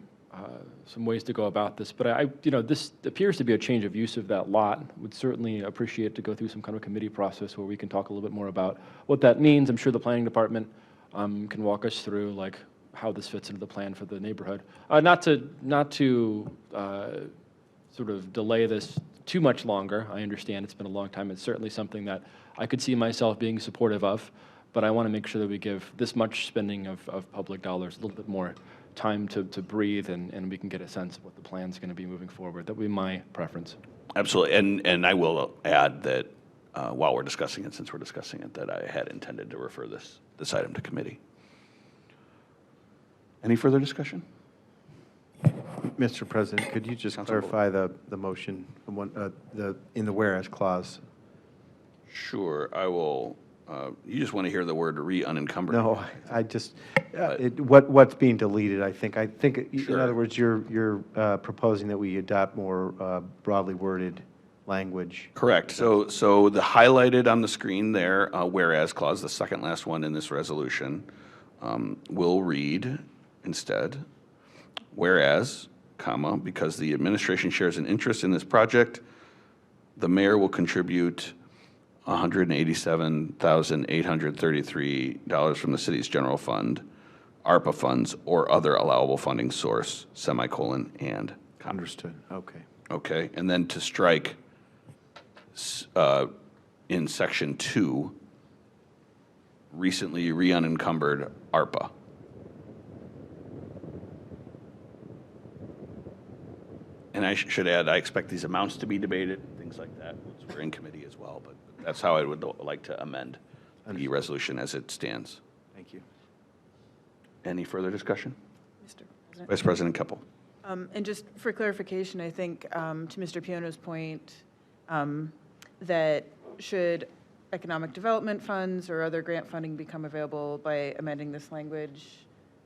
Speaker 11: ways to go about this, but this appears to be a change of use of that lot. Would certainly appreciate to go through some kind of committee process where we can talk a little bit more about what that means. I'm sure the planning department can walk us through like how this fits into the plan for the neighborhood. Not to sort of delay this too much longer. I understand it's been a long time. It's certainly something that I could see myself being supportive of, but I want to make sure that we give this much spending of public dollars a little bit more time to breathe and we can get a sense of what the plan's going to be moving forward. That would be my preference.
Speaker 1: Absolutely. And I will add that while we're discussing it, since we're discussing it, that I had intended to refer this item to committee. Any further discussion?
Speaker 5: Mr. President, could you just clarify the motion, in the whereas clause?
Speaker 1: Sure, I will. You just want to hear the word re-unencumbered?
Speaker 5: No, I just, what's being deleted, I think. In
Speaker 1: Sure.
Speaker 5: other words, you're proposing that we adopt more broadly worded language.
Speaker 1: Correct. So the highlighted on the screen there, whereas clause, the second last one in this resolution, will read instead, whereas, comma, because the administration shares an interest in this project, the mayor will contribute $187,833 from the city's general fund, ARPA funds, or other allowable funding source, semicolon, and comma.
Speaker 5: Understood, okay.
Speaker 1: Okay, and then to strike in section 2, recently re-unencumbered ARPA. And I should add, I expect these amounts to be debated, things like that, once we're in committee as well, but that's how I would like to amend the resolution as it stands.
Speaker 5: Thank you.
Speaker 1: Any further discussion?
Speaker 7: Mr. President.
Speaker 1: Vice President Keppel.
Speaker 7: And just for clarification, I think to Mr. Piono's point, that should economic development funds or other grant funding become available by amending this language,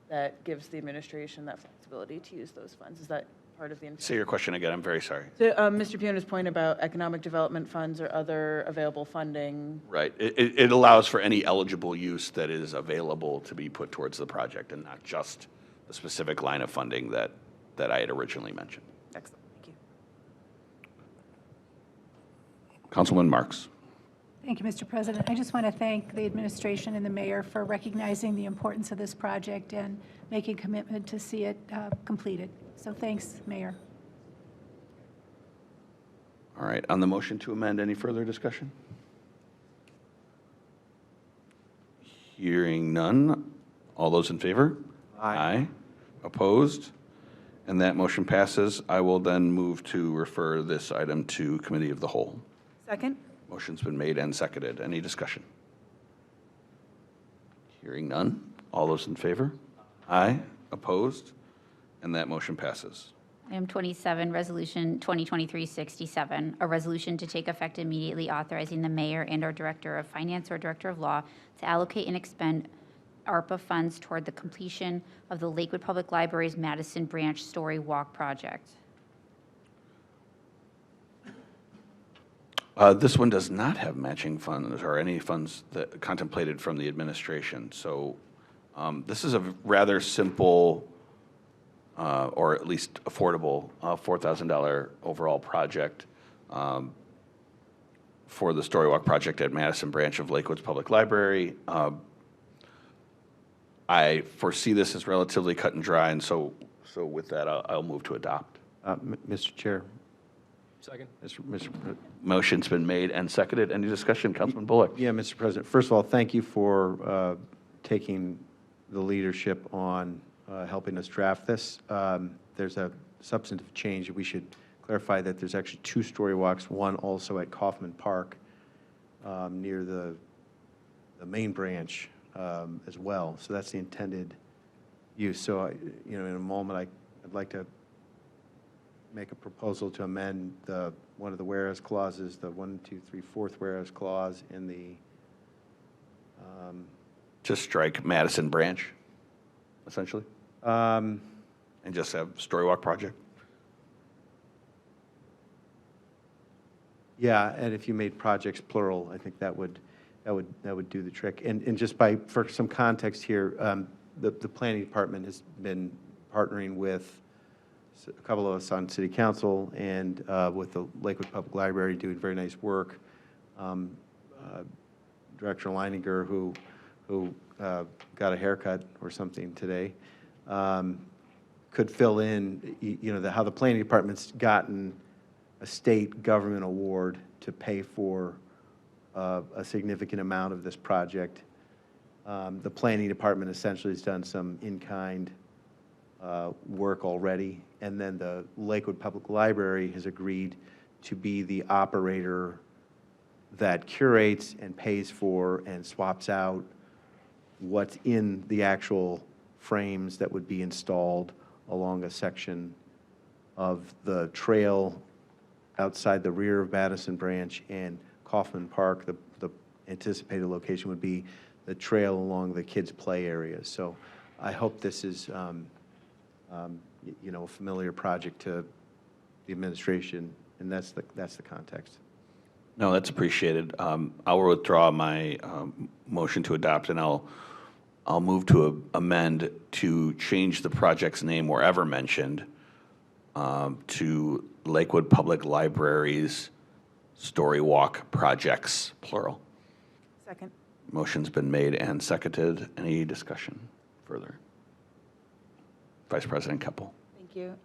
Speaker 7: that gives the administration that flexibility to use those funds. Is that part of the intent?
Speaker 1: Say your question again, I'm very sorry.
Speaker 7: So, Mr. Piono's point about economic development funds or other available funding.
Speaker 1: Right. It allows for any eligible use that is available to be put towards the project and not just the specific line of funding that I had originally mentioned.
Speaker 7: Excellent, thank you.
Speaker 1: Councilman Marks.
Speaker 9: Thank you, Mr. President. I just want to thank the administration and the mayor for recognizing the importance of this project and making commitment to see it completed. So thanks, Mayor.
Speaker 1: All right, on the motion to amend, any further discussion? Hearing none. All those in favor?
Speaker 5: Aye.
Speaker 1: Opposed? And that motion passes. I will then move to refer this item to Committee of the Whole.
Speaker 7: Second?
Speaker 1: Motion's been made and seconded. Any discussion? Hearing none. All those in favor? Aye. Opposed? And that motion passes.
Speaker 2: Item 27, Resolution 2023-67, a resolution to take effect immediately authorizing the mayor and/or director of finance or director of law to allocate and expend ARPA funds toward the completion of the Lakewood Public Library's Madison Branch Story Walk project.
Speaker 1: This one does not have matching funds or any funds that contemplated from the administration. So this is a rather simple, or at least affordable, $4,000 overall project for the Story Walk project at Madison Branch of Lakewood's Public Library. I foresee this as relatively cut and dry, and so with that, I'll move to adopt.
Speaker 5: Mr. Chair,
Speaker 11: Second.
Speaker 5: Mr.
Speaker 1: Motion's been made and seconded. Any discussion? Councilman Bullock?
Speaker 5: Yeah, Mr. President, first of all, thank you for taking the leadership on helping us draft this. There's a substantive change. We should clarify that there's actually 2 story walks, one also at Kaufman Park near the main branch as well. So that's the intended use. So, in a moment, I'd like to make a proposal to amend one of the whereas clauses, the 1, 2, 3, 4th whereas clause in the,
Speaker 1: Just strike Madison Branch, essentially, and just have Story Walk project.
Speaker 5: yeah, and if you made projects plural, I think that would do the trick. And just for some context here, the planning department has been partnering with a couple of us on city council and with the Lakewood Public Library doing very nice work. Director Leininger, who got a haircut or something today, could fill in, how the planning department's gotten a state government award to pay for a significant amount of this project. The planning department essentially has done some in-kind work already, and then the Lakewood Public Library has agreed to be the operator that curates and pays for and swaps out what's in the actual frames that would be installed along a section of the trail outside the rear of Madison Branch and Kaufman Park. The anticipated location would be the trail along the kids' play areas. So I hope this is a familiar project to the administration, and that's the context.
Speaker 1: No, that's appreciated. I'll withdraw my motion to adopt, and I'll move to amend to change the project's name wherever mentioned to Lakewood Public Library's Story Walk Projects, plural.
Speaker 7: Second.
Speaker 1: Motion's been made and seconded. Any discussion further? Vice President Keppel.
Speaker 7: Thank you.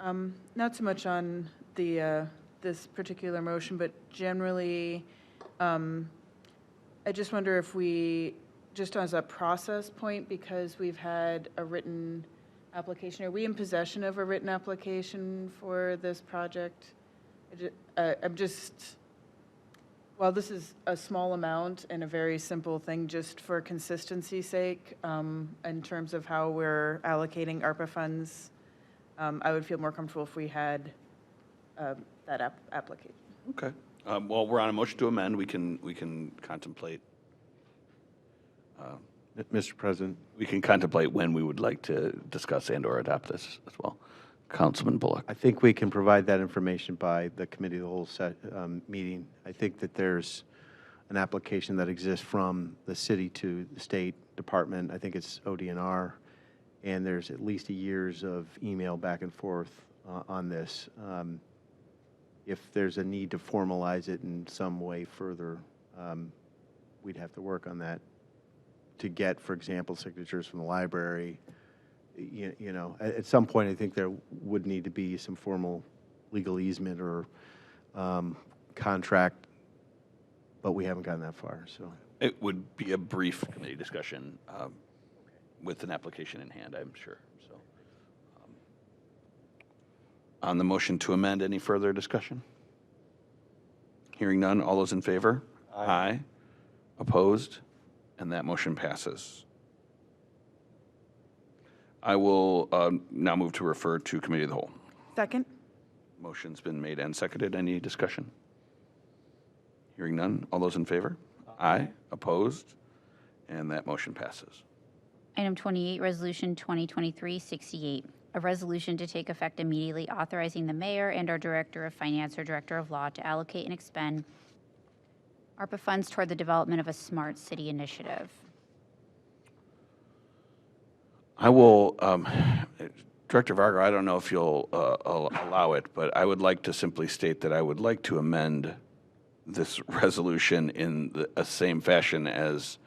Speaker 7: Not so much on the this particular motion, but generally, I just wonder if we, just as a process point, because we've had a written application, are we in possession of a written application for this project? I'm just, while this is a small amount and a very simple thing, just for consistency's sake, in terms of how we're allocating ARPA funds, I would feel more comfortable if we had that application.
Speaker 1: Okay. Well, we're on a motion to amend. We can contemplate.
Speaker 5: Mr. President.
Speaker 1: We can contemplate when we would like to discuss and/or adopt this as well. Councilman Bullock.
Speaker 5: I think we can provide that information by the committee of the whole meeting. I think that there's an application that exists from the city to the State Department. I think it's ODNR, and there's at least a year's of email back and forth on this. If there's a need to formalize it in some way further, we'd have to work on that to get, for example, signatures from the library. At some point, I think there would need to be some formal legal easement or contract, but we haven't gotten that far, so.
Speaker 1: It would be a brief committee discussion with an application in hand, I'm sure. So, on the motion to amend, any further discussion? Hearing none, all those in favor? Aye. Opposed? And that motion passes. I will now move to refer to Committee of the Whole.
Speaker 7: Second.
Speaker 1: Motion's been made and seconded. Any discussion? Hearing none. All those in favor? Aye. Opposed? And that motion passes.
Speaker 2: Item 28, Resolution 2023-68, a resolution to take effect immediately authorizing the mayor and our Director of Finance or Director of Law to allocate and expend ARPA funds toward the development of a smart city initiative.
Speaker 1: I will, Director Varga, I don't know if you'll allow it, but I would like to simply state that I would like to amend this resolution in the same fashion as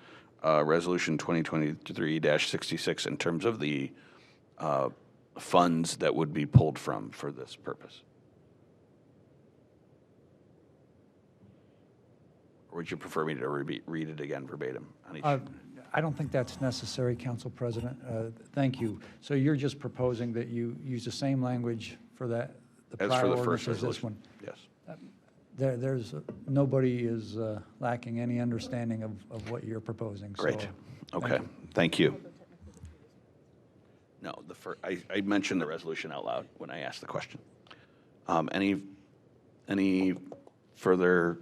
Speaker 1: Resolution 2023-66 in terms of the funds that would be pulled from for this purpose. Or would you prefer me to read it again verbatim on each?
Speaker 3: I don't think that's necessary, Council President. Thank you. So you're just proposing that you use the same language for that, the
Speaker 1: As
Speaker 3: prior
Speaker 1: for the
Speaker 3: ordinance
Speaker 1: first
Speaker 3: as this
Speaker 1: resolution?
Speaker 3: one?
Speaker 1: Yes.
Speaker 3: Nobody is lacking any understanding of what you're proposing. So,
Speaker 1: Great.
Speaker 3: thank
Speaker 1: Okay,
Speaker 3: you.
Speaker 1: thank you. No, I mentioned the resolution out loud when I asked the question. Any further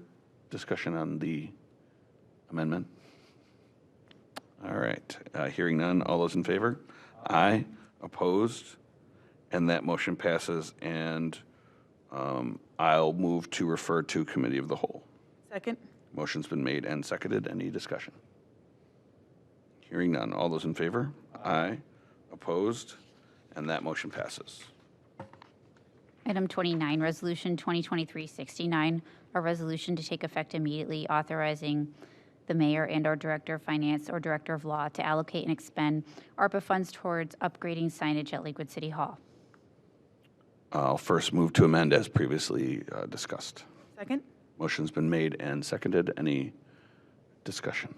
Speaker 1: discussion on the amendment? All right, hearing none, all those in favor? Aye. Opposed? And that motion passes, and I'll move to refer to Committee of the Whole.
Speaker 7: Second?
Speaker 1: Motion's been made and seconded. Any discussion? Hearing none. All those in favor? Aye. Opposed? And that motion passes.
Speaker 2: Item 29, Resolution 2023-69, a resolution to take effect immediately authorizing the mayor and/or director of finance or director of law to allocate and expend ARPA funds towards upgrading signage at Lakewood City Hall.
Speaker 1: I'll first move to amend as previously discussed.
Speaker 7: Second?
Speaker 1: Motion's been made and seconded. Any discussion?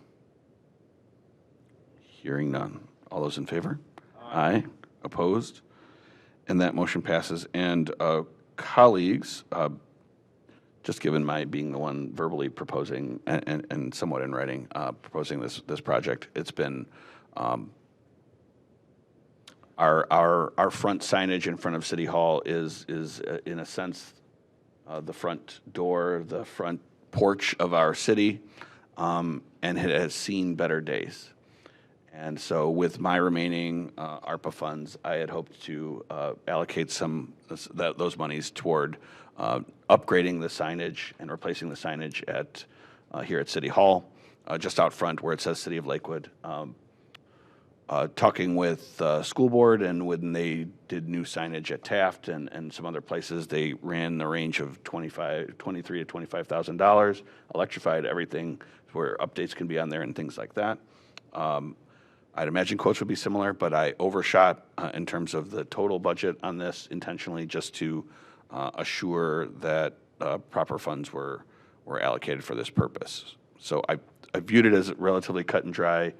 Speaker 1: Hearing none. All those in favor? Aye. Opposed? And that motion passes. And colleagues, just given my being the one verbally proposing and somewhat in writing, proposing this project, it's been our front signage in front of City Hall is in a sense the front door, the front porch of our city, and it has seen better days. And so with my remaining ARPA funds, I had hoped to allocate those monies toward upgrading the signage and replacing the signage here at City Hall, just out front where it says City of Lakewood. Talking with school board, and when they did new signage at Taft and some other places, they ran the range of $23,000 to $25,000, electrified everything where updates can be on there and things like that. I'd imagine quotes would be similar, but I overshot in terms of the total budget on this intentionally, just to assure that proper funds were allocated for this purpose. So I viewed it as a relatively cut and dry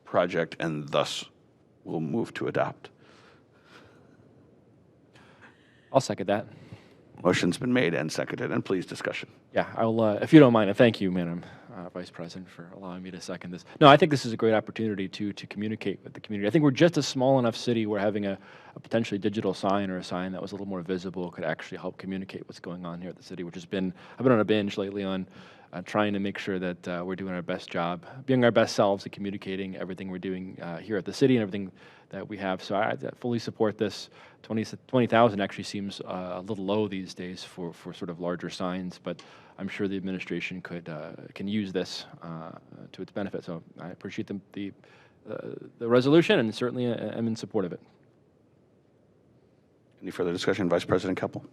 Speaker 1: project, and thus will move to adopt.
Speaker 11: I'll second that.
Speaker 1: Motion's been made and seconded, and please discussion.
Speaker 11: Yeah, I'll, if you don't mind, and thank you, Madam Vice President, for allowing me to second this. No, I think this is a great opportunity to communicate with the community. I think we're just a small enough city where having a potentially digital sign or a sign that was a little more visible could actually help communicate what's going on here at the city, which has been, I've been on a binge lately on trying to make sure that we're doing our best job, being our best selves and communicating everything we're doing here at the city and everything that we have. So I fully support this. 20,000 actually seems a little low these days for sort of larger signs, but I'm sure the administration can use this to its benefit. So I appreciate the resolution, and certainly am in support of it.
Speaker 1: Any further discussion, Vice President Keppel?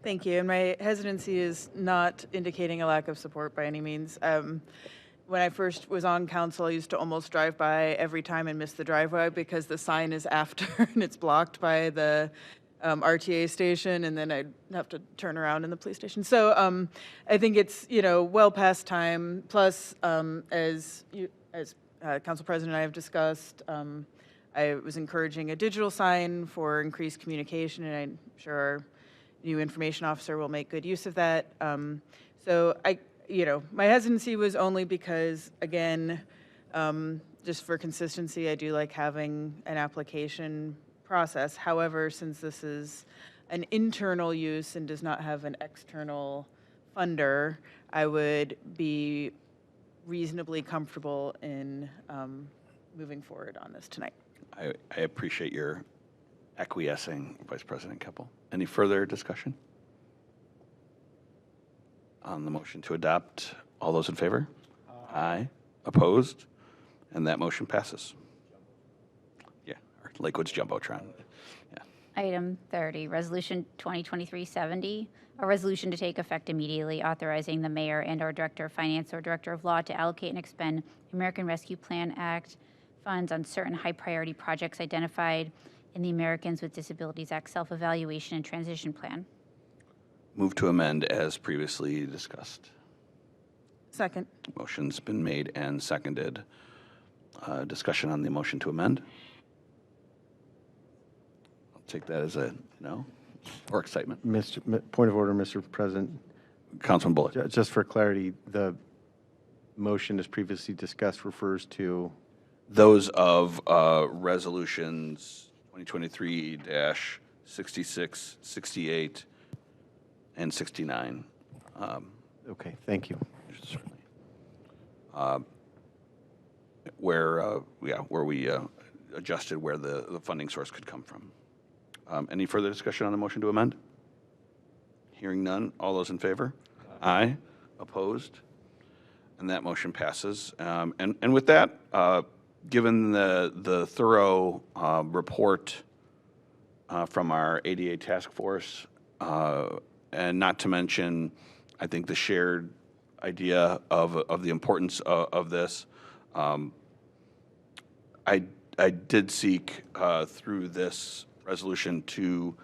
Speaker 7: Thank you. And my hesitancy is not indicating a lack of support by any means. When I first was on council, I used to almost drive by every time and miss the driveway because the sign is after and it's blocked by the RTA station, and then I'd have to turn around in the police station. So I think it's, well past time. Plus, as Council President and I have discussed, I was encouraging a digital sign for increased communication, and I'm sure our new information officer will make good use of that. So my hesitancy was only because, again, just for consistency, I do like having an application process. However, since this is an internal use and does not have an external funder, I would be reasonably comfortable in moving forward on this tonight.
Speaker 1: I appreciate your acquiescing, Vice President Keppel. Any further discussion on the motion to adopt? All those in favor? Aye. Opposed? And that motion passes. Yeah, or Lakewood's Jumbotron. Yeah.
Speaker 2: Item 30, Resolution 2023-70, a resolution to take effect immediately authorizing the mayor and/or director of finance or director of law to allocate and expend American Rescue Plan Act funds on certain high-priority projects identified in the Americans with Disabilities Act Self-Evaluation and Transition Plan.
Speaker 1: Move to amend as previously discussed.
Speaker 7: Second.
Speaker 1: Motion's been made and seconded. Discussion on the motion to amend? I'll take that as a no or excitement.
Speaker 5: Point of order, Mr. President.
Speaker 1: Councilman Bullock.
Speaker 5: Just for clarity, the motion as previously discussed refers to,
Speaker 1: Those of resolutions 2023-66, 68, and 69.
Speaker 5: okay, thank you.
Speaker 1: Where we adjusted where the funding source could come from. Any further discussion on the motion to amend? Hearing none. All those in favor? Aye. Opposed? And that motion passes. And with that, given the thorough report from our ADA task force, and not to mention, I think, the shared idea of the importance of this, I did seek through this resolution to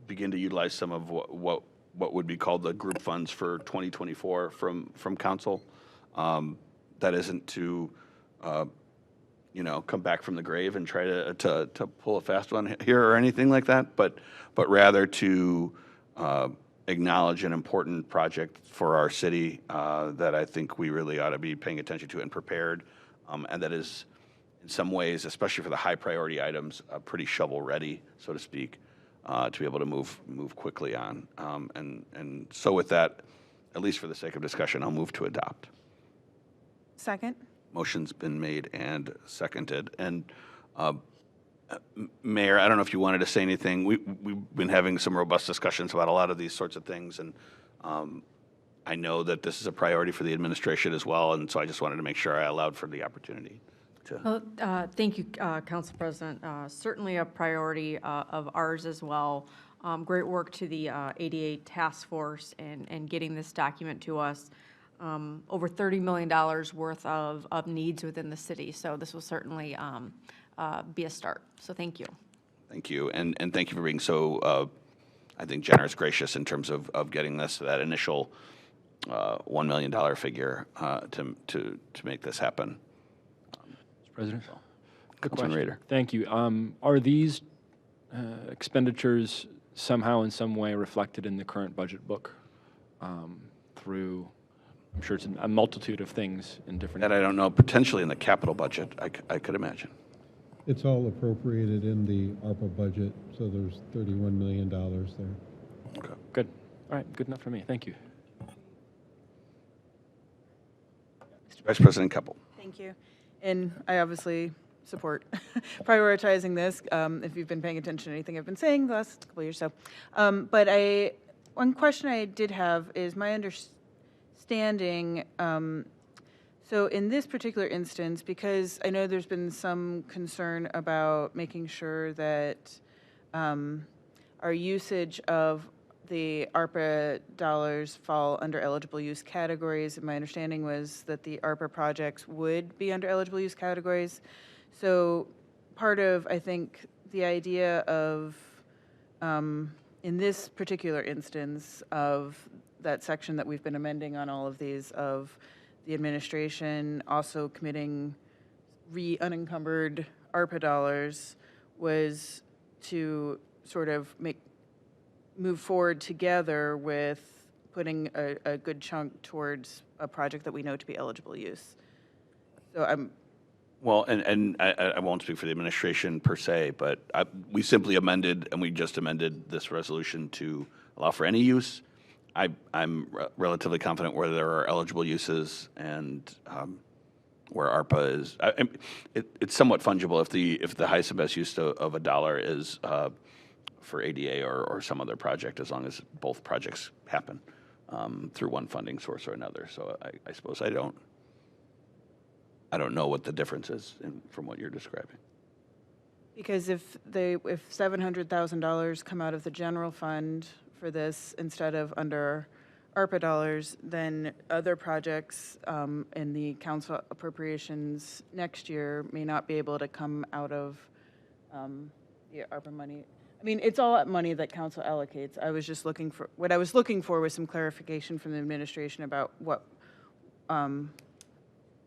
Speaker 1: begin to utilize some of what would be called the group funds for 2024 from council. That isn't to come back from the grave and try to pull a fast one here or anything like that, but rather to acknowledge an important project for our city that I think we really ought to be paying attention to and prepared, and that is in some ways, especially for the high priority items, pretty shovel ready, so to speak, to be able to move quickly on. And so with that, at least for the sake of discussion, I'll move to adopt.
Speaker 7: Second.
Speaker 1: Motion's been made and seconded. And Mayor, I don't know if you wanted to say anything. We've been having some robust discussions about a lot of these sorts of things, and I know that this is a priority for the administration as well, and so I just wanted to make sure I allowed for the opportunity to.
Speaker 12: Well, thank you, Council President. Certainly a priority of ours as well. Great work to the ADA Task Force and getting this document to us. Over $30 million worth of needs within the city, so this will certainly be a start. So thank you.
Speaker 1: Thank you, and thank you for being so, I think, generous, gracious in terms of getting this to that initial $1 million figure to make this happen.
Speaker 11: Mr. President? Quick
Speaker 1: Councilman
Speaker 11: question.
Speaker 1: Rader.
Speaker 11: Thank you. Are these expenditures somehow in some way reflected in the current budget book through, I'm sure it's a multitude of things in different.
Speaker 1: That I don't know, potentially in the capital budget, I could imagine.
Speaker 13: It's all appropriated in the ARPA budget, so there's $31 million there.
Speaker 1: Okay.
Speaker 11: Good. All right, good enough for me. Thank you.
Speaker 1: Vice President Keppel.
Speaker 7: Thank you. And I obviously support prioritizing this, if you've been paying attention to anything I've been saying the last couple of years. But one question I did have is my understanding, so in this particular instance, because I know there's been some concern about making sure that our usage of the ARPA dollars fall under eligible use categories. My understanding was that the ARPA projects would be under eligible use categories. So part of, I think, the idea of, in this particular instance of that section that we've been amending on all of these, of the administration also committing unencumbered ARPA dollars, was to sort of move forward together with putting a good chunk towards a project that we know to be eligible use. So
Speaker 1: Well, and I won't speak for the administration per se, but we simply amended, and we just amended this resolution to allow for any use. I'm relatively confident where there are eligible uses and where ARPA is. It's somewhat fungible if the highest and best use of a dollar is for ADA or some other project, as long as both projects happen through one funding source or another. So I suppose I don't know what the difference is from what you're describing.
Speaker 7: because if $700,000 come out of the general fund for this instead of under ARPA dollars, then other projects in the council appropriations next year may not be able to come out of the ARPA money. I mean, it's all money that council allocates. I was just looking for, what I was looking for was some clarification from the administration about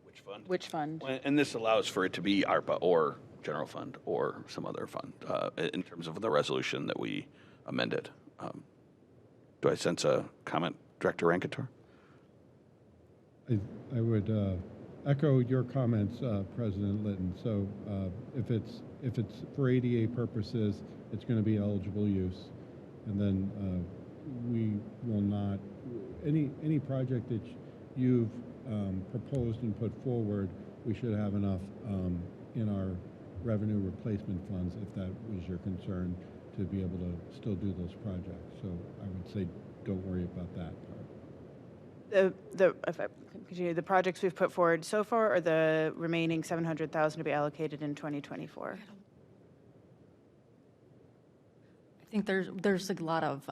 Speaker 1: Which fund?
Speaker 7: which fund.
Speaker 1: And this allows for it to be ARPA or general fund or some other fund in terms of the resolution that we amended. Do I sense a comment, Director Rankator?
Speaker 13: I would echo your comments, President Litton. So if it's for ADA purposes, it's going to be eligible use, and then we will not any project that you've proposed and put forward. We should have enough in our revenue replacement funds, if that was your concern, to be able to still do those projects. So I would say don't worry about that part.
Speaker 7: If I continue, the projects we've put forward so far, or the remaining 700,000 to be allocated in 2024?
Speaker 12: I think there's a lot of,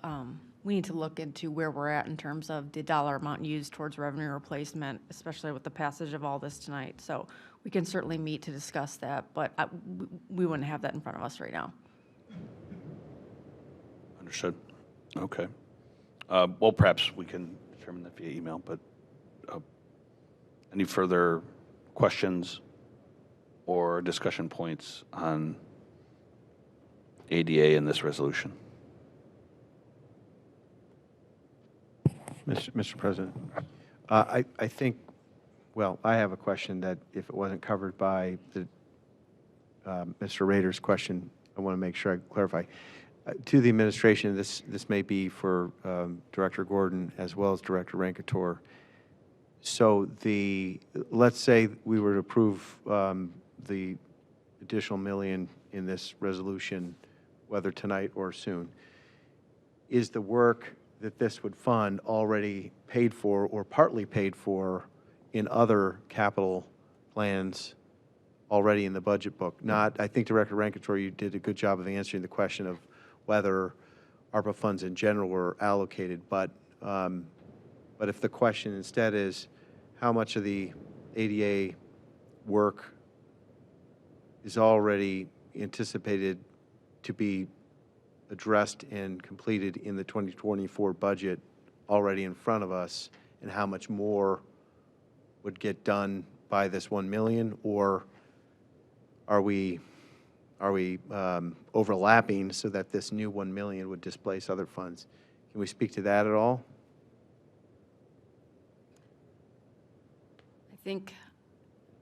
Speaker 12: we need to look into where we're at in terms of the dollar amount used towards revenue replacement, especially with the passage of all this tonight. So we can certainly meet to discuss that, but we wouldn't have that in front of us right now.
Speaker 1: Understood. Okay. Well, perhaps we can determine that via email, but any further questions or discussion points on ADA in this resolution?
Speaker 5: Mr. President, I think, well, I have a question that if it wasn't covered by the Mr. Rader's question, I want to make sure I clarify. To the administration, this may be for Director Gordon as well as Director Rankator. So let's say we were to approve the additional million in this resolution, whether tonight or soon. Is the work that this would fund already paid for or partly paid for in other capital plans already in the budget book? Not, I think Director Rankator, you did a good job of answering the question of whether ARPA funds in general were allocated, but if the question instead is how much of the ADA work is already anticipated to be addressed and completed in the 2024 budget already in front of us, and how much more would get done by this 1 million, or are we overlapping so that this new 1 million would displace other funds? Can we speak to that at all?
Speaker 12: I think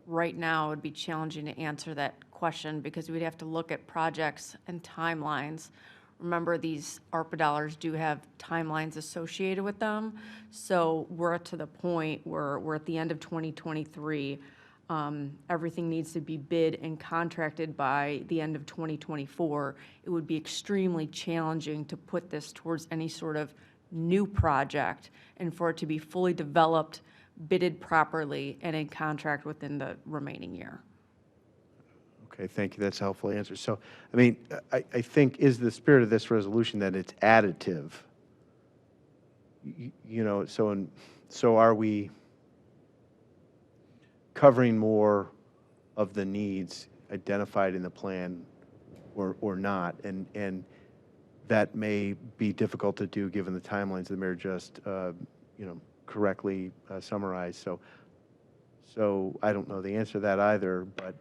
Speaker 12: right now it would be challenging to answer that question because we'd have to look at projects and timelines. Remember, these ARPA dollars do have timelines associated with them. So we're to the point where we're at the end of 2023. Everything needs to be bid and contracted by the end of 2024. It would be extremely challenging to put this towards any sort of new project and for it to be fully developed, bidded properly, and in contract within the remaining year.
Speaker 5: Okay, thank you. That's a helpful answer. So, I mean, I think is the spirit of this resolution that it's additive. You know, so are we covering more of the needs identified in the plan or not? And that may be difficult to do given the timelines the mayor just, correctly summarized. So I don't know the answer to that either, but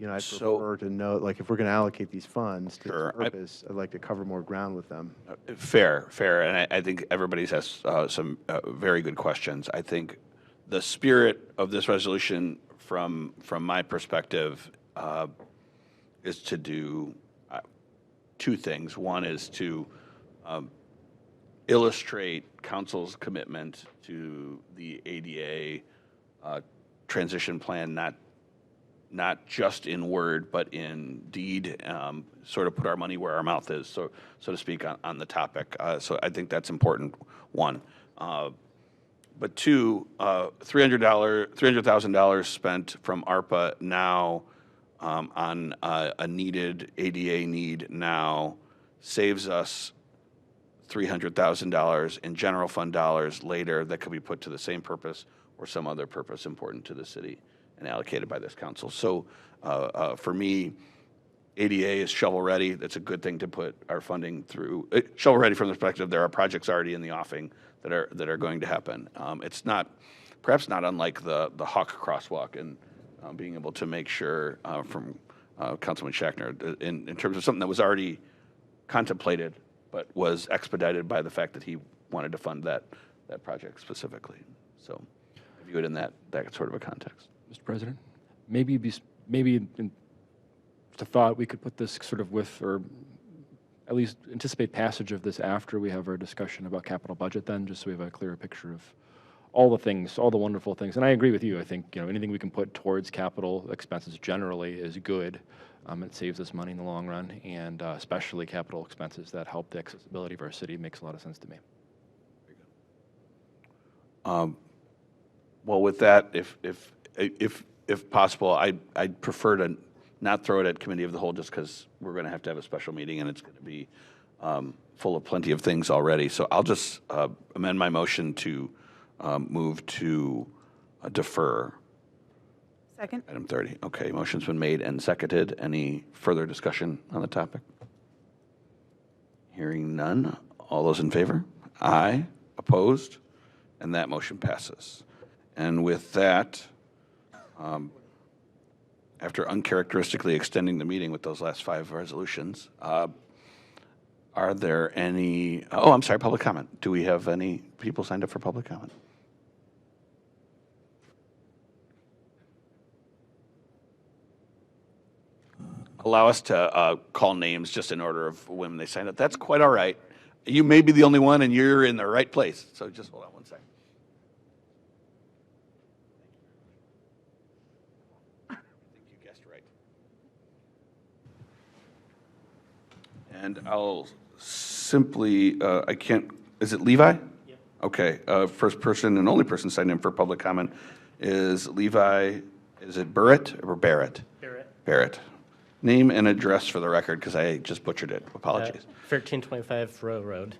Speaker 5: I prefer to know, like, if we're going to allocate these funds to this purpose, I'd like to cover more ground with them.
Speaker 1: Fair. And I think everybody's has some very good questions. I think the spirit of this resolution from my perspective is to do two things. One is to illustrate council's commitment to the ADA transition plan, not just in word, but in deed, sort of put our money where our mouth is, so to speak, on the topic. So I think that's important, one. But two, $300,000 spent from ARPA now on a needed ADA need now saves us $300,000 in general fund dollars later that could be put to the same purpose or some other purpose important to the city and allocated by this council. So for me, ADA is shovel-ready. That's a good thing to put our funding through. Shovel-ready from the perspective, there are projects already in the offing that are going to happen. It's not, perhaps not unlike the Hawk crosswalk and being able to make sure from Councilman Shackner, in terms of something that was already contemplated, but was expedited by the fact that he wanted to fund that project specifically. So I view it in that sort of a context.
Speaker 11: Mr. President, maybe in just a thought, we could put this sort of with, or at least anticipate passage of this after we have our discussion about capital budget then, just so we have a clearer picture of all the things, all the wonderful things. And I agree with you. I think, anything we can put towards capital expenses generally is good. It saves us money in the long run, and especially capital expenses that help the accessibility of our city makes a lot of sense to me.
Speaker 1: Well, with that, if possible, I'd prefer to not throw it at committee of the whole, just because we're going to have a special meeting, and it's going to be full of plenty of things already. So I'll just amend my motion to move to defer.
Speaker 7: Second?
Speaker 1: Item 30. Okay, motion's been made and seconded. Any further discussion on the topic? Hearing none. All those in favor? Aye. Opposed? And that motion passes. And with that, after uncharacteristically extending the meeting with those last 5 resolutions, are there any, oh, I'm sorry, public comment. Do we have any people signed up for public comment? Allow us to call names just in order of when they signed up. That's quite all right. You may be the only one, and you're in the right place. So just hold on one second. I think you guessed right. And I'll simply, I can't, is it Levi? Yep. Okay, first person and only person signed in for public comment is Levi, is it Barrett or Barrett?
Speaker 14: Barrett.
Speaker 1: Barrett. Name and address for the record, because I just butchered it. Apologies.
Speaker 14: 1325 Thoreau Road.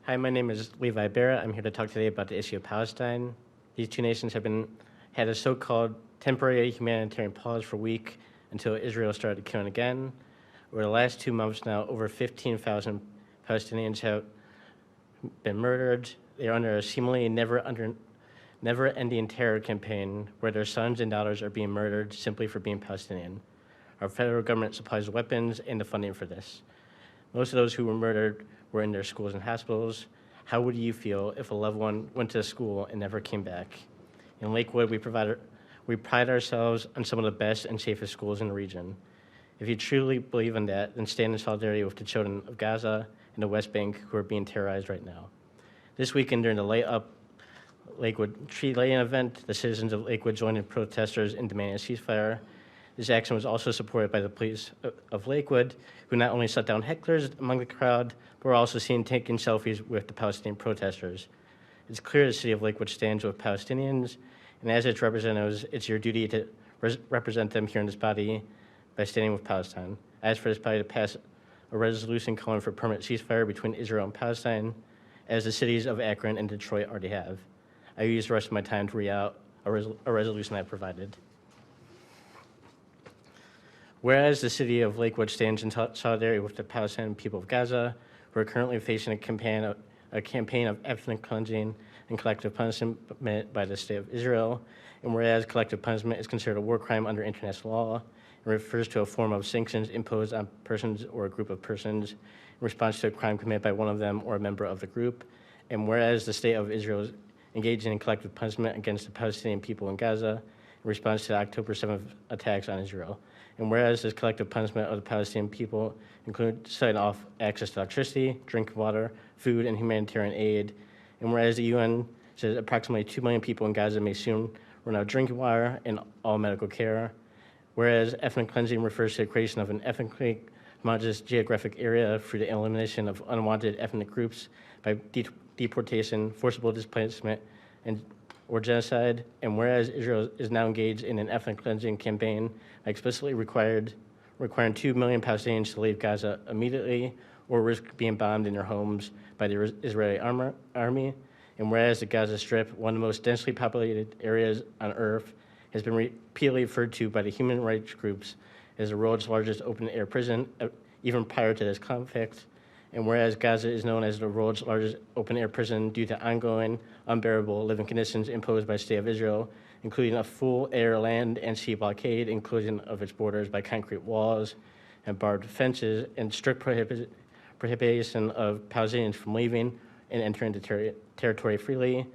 Speaker 14: Hi, my name is Levi Barrett. I'm here to talk today about the issue of Palestine. These two nations have had a so-called temporary humanitarian pause for a week until Israel started killing again. Over the last 2 months now, over 15,000 Palestinians have been murdered. They are under a seemingly never-ending terror campaign where their sons and daughters are being murdered simply for being Palestinian. Our federal government supplies weapons and the funding for this. Most of those who were murdered were in their schools and hospitals. How would you feel if a loved one went to school and never came back? In Lakewood, we pride ourselves on some of the best and safest schools in the region. If you truly believe in that, then stand in solidarity with the children of Gaza and the West Bank who are being terrorized right now. This weekend, during the Light Up Lakewood tree laying event, the citizens of Lakewood joined in protesters in demanding a ceasefire. This action was also supported by the police of Lakewood, who not only shut down hecklers among the crowd, but were also seen taking selfies with the Palestinian protesters. It's clear the city of Lakewood stands with Palestinians, and as its representatives, it's your duty to represent them here in this body by standing with Palestine. I ask for this body to pass a resolution calling for permanent ceasefire between Israel and Palestine, as the cities of Akron and Detroit already have. I use the rest of my time to read out a resolution I provided. Whereas the city of Lakewood stands in solidarity with the Palestinian people of Gaza, who are currently facing a campaign of ethnic cleansing and collective punishment by the state of Israel, and whereas collective punishment is considered a war crime under international law, and refers to a form of sanctions imposed on persons or a group of persons in response to a crime committed by one of them or a member of the group, and whereas the state of Israel is engaging in collective punishment against the Palestinian people in Gaza in response to the October 7th attacks on Israel. And whereas this collective punishment of the Palestinian people includes cutting off access to electricity, drinking water, food, and humanitarian aid, and whereas the UN says approximately 2 million people in Gaza may soon run out of drinking water and all medical care, whereas ethnic cleansing refers to the creation of an ethnically homogeneous geographic area through the elimination of unwanted ethnic groups by deportation, forcible displacement, or genocide, and whereas Israel is now engaged in an ethnic cleansing campaign explicitly requiring 2 million Palestinians to leave Gaza immediately or risk being bombed in their homes by the Israeli army, and whereas the Gaza Strip, one of the most densely populated areas on Earth, has been repeatedly referred to by the human rights groups as the world's largest open-air prison, even prior to this conflict. And whereas Gaza is known as the world's largest open-air prison due to ongoing, unbearable living conditions imposed by the State of Israel, including a full air, land, and sea blockade, inclusion of its borders by concrete walls and barbed fences, and strict prohibition of Palestinians from leaving and entering the territory freely.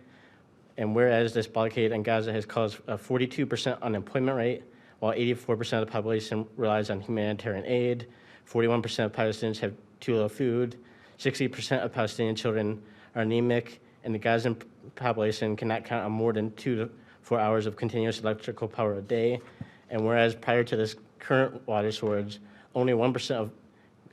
Speaker 14: And whereas this blockade in Gaza has caused a 42% unemployment rate, while 84% of the population relies on humanitarian aid, 41% of Palestinians have too little food, 60% of Palestinian children are anemic, and the Gazan population cannot count on more than 2 to 4 hours of continuous electrical power a day. And whereas prior to this current water shortage, only 1% of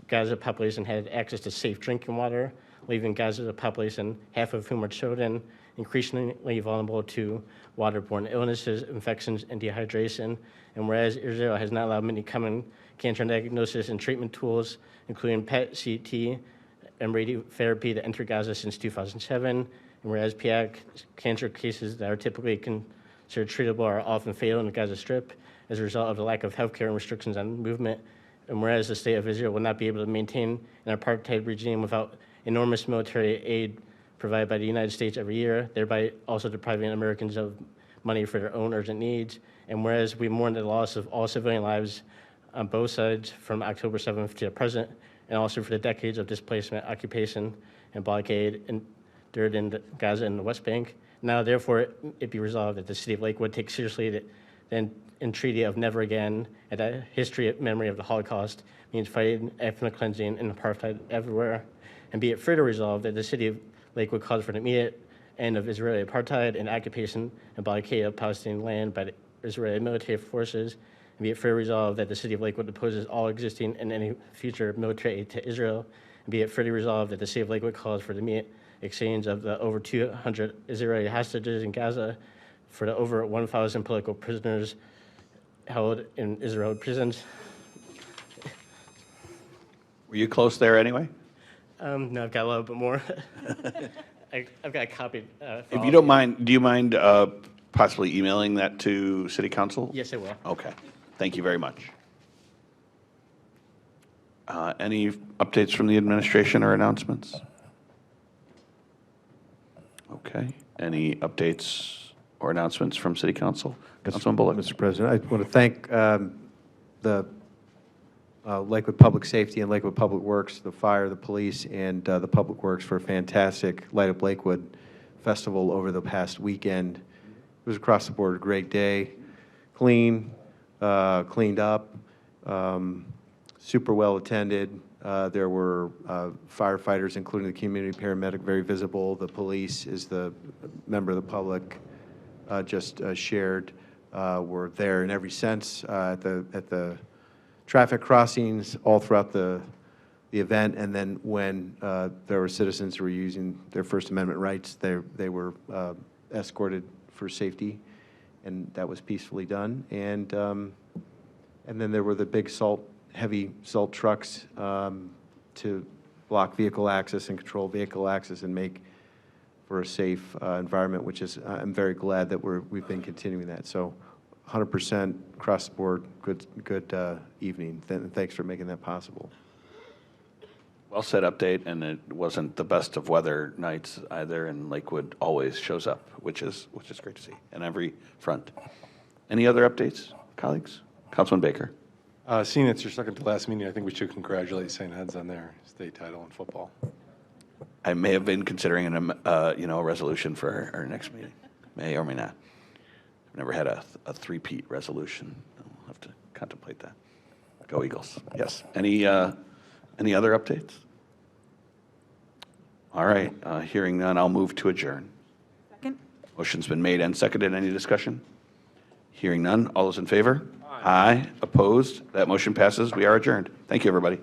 Speaker 14: Gaza population had access to safe drinking water, leaving Gaza's population, half of whom are children, increasingly vulnerable to waterborne illnesses, infections, and dehydration. And whereas Israel has not allowed many common cancer diagnosis and treatment tools, including PET-CT and radiotherapy, to enter Gaza since 2007, and whereas pediatric cancer cases that are typically considered treatable are often fatal in the Gaza Strip as a result of the lack of healthcare and restrictions on movement, and whereas the State of Israel will not be able to maintain an apartheid regime without enormous military aid provided by the United States every year, thereby also depriving Americans of money for their own urgent needs. And whereas we mourn the loss of all civilian lives on both sides from October 7th to the present, and also for the decades of displacement, occupation, and blockade endured in Gaza and the West Bank, now therefore it be resolved that the City of Lakewood take seriously the entreaty of never again, and that history and memory of the Holocaust means fighting ethnic cleansing and apartheid everywhere. And be it further resolved that the City of Lakewood calls for an immediate end of Israeli apartheid and occupation and blockade of Palestinian land by the Israeli military forces. And be it further resolved that the City of Lakewood opposes all existing and any future military aid to Israel. And be it further resolved that the City of Lakewood calls for the immediate exchange of the over 200 Israeli hostages in Gaza for the over 1,000 political prisoners held in Israeli prisons.
Speaker 1: Were you close there anyway?
Speaker 14: No, I've got a little bit more. I've got a copy.
Speaker 1: If you don't mind, do you mind possibly emailing that to City Council?
Speaker 14: Yes, I will.
Speaker 1: Okay. Thank you very much. Any updates from the administration or announcements? Okay. Any updates or announcements from City Council? Councilman Bullock.
Speaker 5: Mr. President, I want to thank the Lakewood Public Safety and Lakewood Public Works, the fire, the police, and the Public Works for a fantastic Light Up Lakewood festival over the past weekend. It was across the board a great day, cleaned up, super well attended. There were firefighters, including the community paramedic, very visible. The police, is the member of the public just shared, were there in every sense at the traffic crossings all throughout the event. And then when there were citizens who were using their First Amendment rights, they were escorted for safety, and that was peacefully done. And then there were the big heavy salt trucks to block vehicle access and control vehicle access and make for a safe environment, which is, I'm very glad that we've been continuing that. So 100% across the board, good evening. Thanks for making that possible.
Speaker 1: Well said update, and it wasn't the best of weather nights either, and Lakewood always shows up, which is great to see on every front. Any other updates, colleagues? Councilman Baker.
Speaker 6: Seeing it's your second to last meeting, I think we should congratulate St. Ed's on their state title in football.
Speaker 1: I may have been considering a resolution for our next meeting. May or may not. I've never had a three-peat resolution. I'll have to contemplate that. Go Eagles. Yes. Any other updates? All right. Hearing none, I'll move to adjourn.
Speaker 7: Second.
Speaker 1: Motion's been made and seconded. Any discussion? Hearing none. All those in favor? Aye. Opposed? That motion passes. We are adjourned. Thank you, everybody.